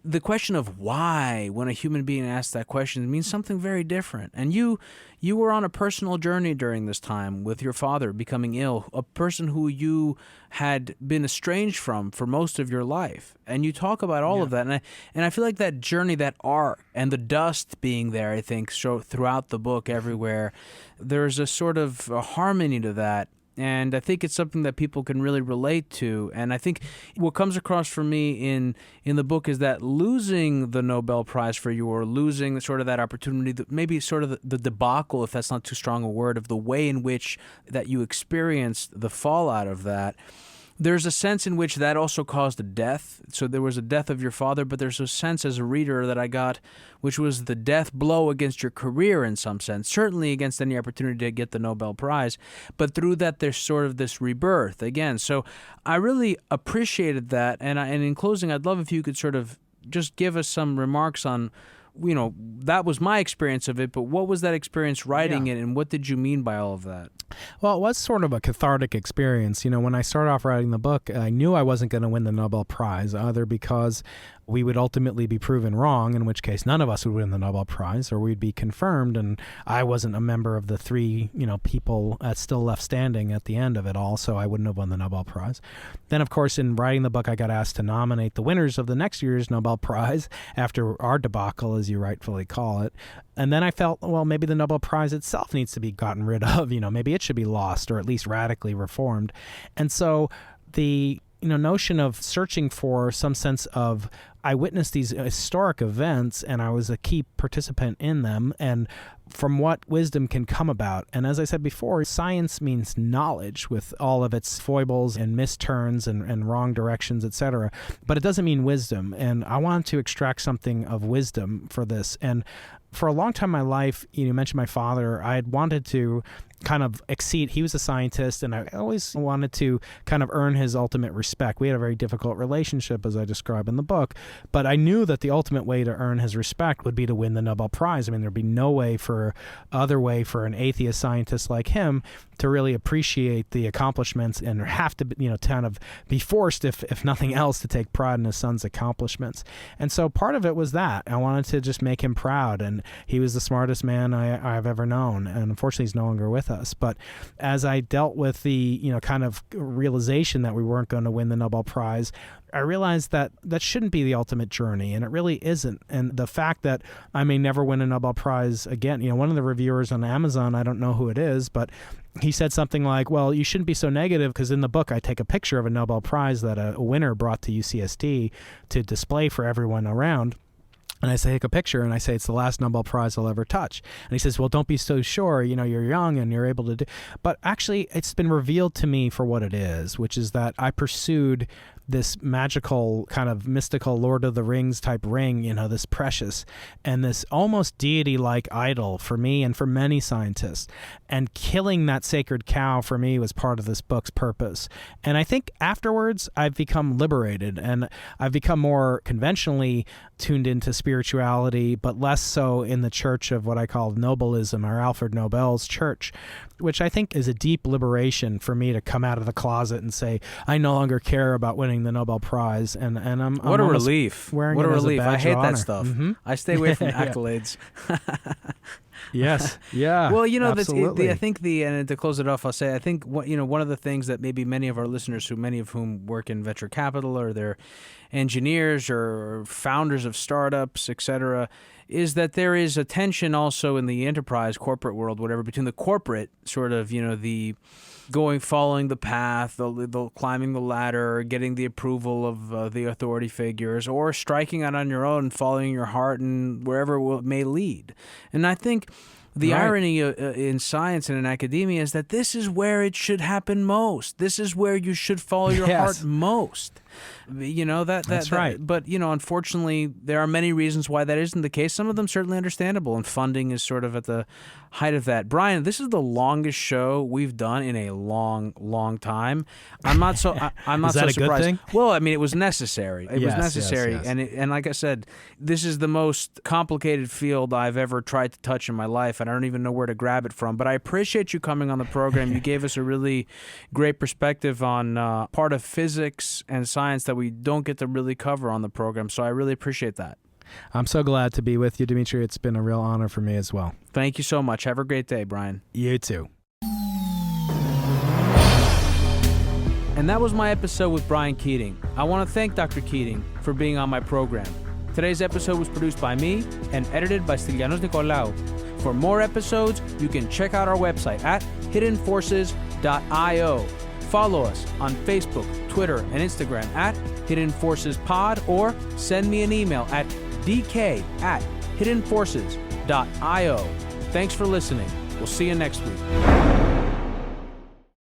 A: the question of why, when a human being asks that question, means something very different. And you were on a personal journey during this time with your father becoming ill, a person who you had been estranged from for most of your life. And you talk about all of that. And I feel like that journey, that arc, and the dust being there, I think, so throughout the book everywhere, there's a sort of a harmony to that. And I think it's something that people can really relate to. And I think what comes across for me in the book is that losing the Nobel Prize for you, or losing sort of that opportunity, maybe sort of the debacle, if that's not too strong a word, of the way in which that you experienced the fallout of that, there's a sense in which that also caused a death. So there was a death of your father, but there's a sense as a reader that I got, which was the death blow against your career in some sense, certainly against any opportunity to get the Nobel Prize. But through that, there's sort of this rebirth again. So I really appreciated that. And in closing, I'd love if you could sort of just give us some remarks on, that was my experience of it, but what was that experience writing it, and what did you mean by all of that?
B: Well, it was sort of a cathartic experience. When I started off writing the book, I knew I wasn't going to win the Nobel Prize, either because we would ultimately be proven wrong, in which case none of us would win the Nobel Prize, or we'd be confirmed, and I wasn't a member of the three, people still left standing at the end of it all, so I wouldn't have won the Nobel Prize. Then, of course, in writing the book, I got asked to nominate the winners of the next year's Nobel Prize after our debacle, as you rightfully call it. And then I felt, well, maybe the Nobel Prize itself needs to be gotten rid of. Maybe it should be lost or at least radically reformed. And so the notion of searching for some sense of, I witnessed these historic events and I was a key participant in them, and from what wisdom can come about. And as I said before, science means knowledge with all of its foibles and misturns and wrong directions, etc. But it doesn't mean wisdom. And I wanted to extract something of wisdom for this. And for a long time in my life, you mentioned my father, I had wanted to kind of exceed. He was a scientist, and I always wanted to kind of earn his ultimate respect. We had a very difficult relationship, as I describe in the book, but I knew that the ultimate way to earn his respect would be to win the Nobel Prize. I mean, there'd be no other way for an atheist scientist like him to really appreciate the accomplishments and have to, kind of be forced, if nothing else, to take pride in his son's accomplishments. And so part of it was that. I wanted to just make him proud, and he was the smartest man I've ever known, and unfortunately he's no longer with us. But as I dealt with the, kind of realization that we weren't going to win the Nobel Prize, I realized that shouldn't be the ultimate journey, and it really isn't. And the fact that I may never win a Nobel Prize again, one of the reviewers on Amazon, I don't know who it is, but he said something like, well, you shouldn't be so negative, because in the book I take a picture of a Nobel Prize that a winner brought to UCSD to display for everyone around. And I take a picture and I say, it's the last Nobel Prize I'll ever touch. And he says, well, don't be so sure. You're young and you're able to do. But actually, it's been revealed to me for what it is, which is that I pursued this magical, kind of mystical Lord of the Rings type ring, this precious, and this almost deity-like idol for me and for many scientists. And killing that sacred cow for me was part of this book's purpose. And I think afterwards I've become liberated, and I've become more conventionally tuned into spirituality, but less so in the church of what I call Nobelism, or Alfred Nobel's church, which I think is a deep liberation for me to come out of the closet and say, I no longer care about winning the Nobel Prize. And I'm
A: what a relief.
B: Wearing
A: what
B: it
A: a
B: as
A: relief.
B: badge
A: I hate
B: of
A: that
B: honor.
A: stuff.
B: Mm-hmm.
A: I stay away from accolades.
B: Yes. Yeah.
A: Well,
B: absolutely.
A: I think and to close it off, I'll say, I think one of the things that maybe many of our listeners, many of whom work in venture capital, or they're engineers or founders of startups, etc., is that there is a tension also in the enterprise, corporate world, whatever, between the corporate sort of, the following the path, the climbing the ladder, getting the approval of the authority figures, or striking out on your own, following your heart and wherever it may lead. And I think the irony in science and in academia is that this is where it should happen most. This is where you should follow your heart most. That's right. But, unfortunately, there are many reasons why that isn't the case. Some of them certainly understandable, and funding is sort of at the height of that. Bryan, this is the longest show we've done in a long, long time. I'm not so surprised.
B: Good thing?
A: Well, I mean, it was necessary. It was necessary.
B: Yes.
A: And like I said, this is the most complicated field I've ever tried to touch in my life, and I don't even know where to grab it from. But I appreciate you coming on the program. You gave us a really great perspective on part of physics and science that we don't get to really cover on the program, so I really appreciate that.
B: I'm so glad to be with you, Dimitri. It's been a real honor for me as well.
A: Thank you so much. Have a great day, Bryan.
B: You too.
A: And that was my episode with Bryan Keating. I want to thank Dr. Keating for being on my program. Today's episode was produced by me and edited by Stylianos Nicolaou. For more episodes, you can check out our website at hiddenforces.io. Follow us on Facebook, Twitter, and Instagram at Hidden Forces Pod, or send me an email at dk@hiddenforces.io. Thanks for listening. We'll see you next week.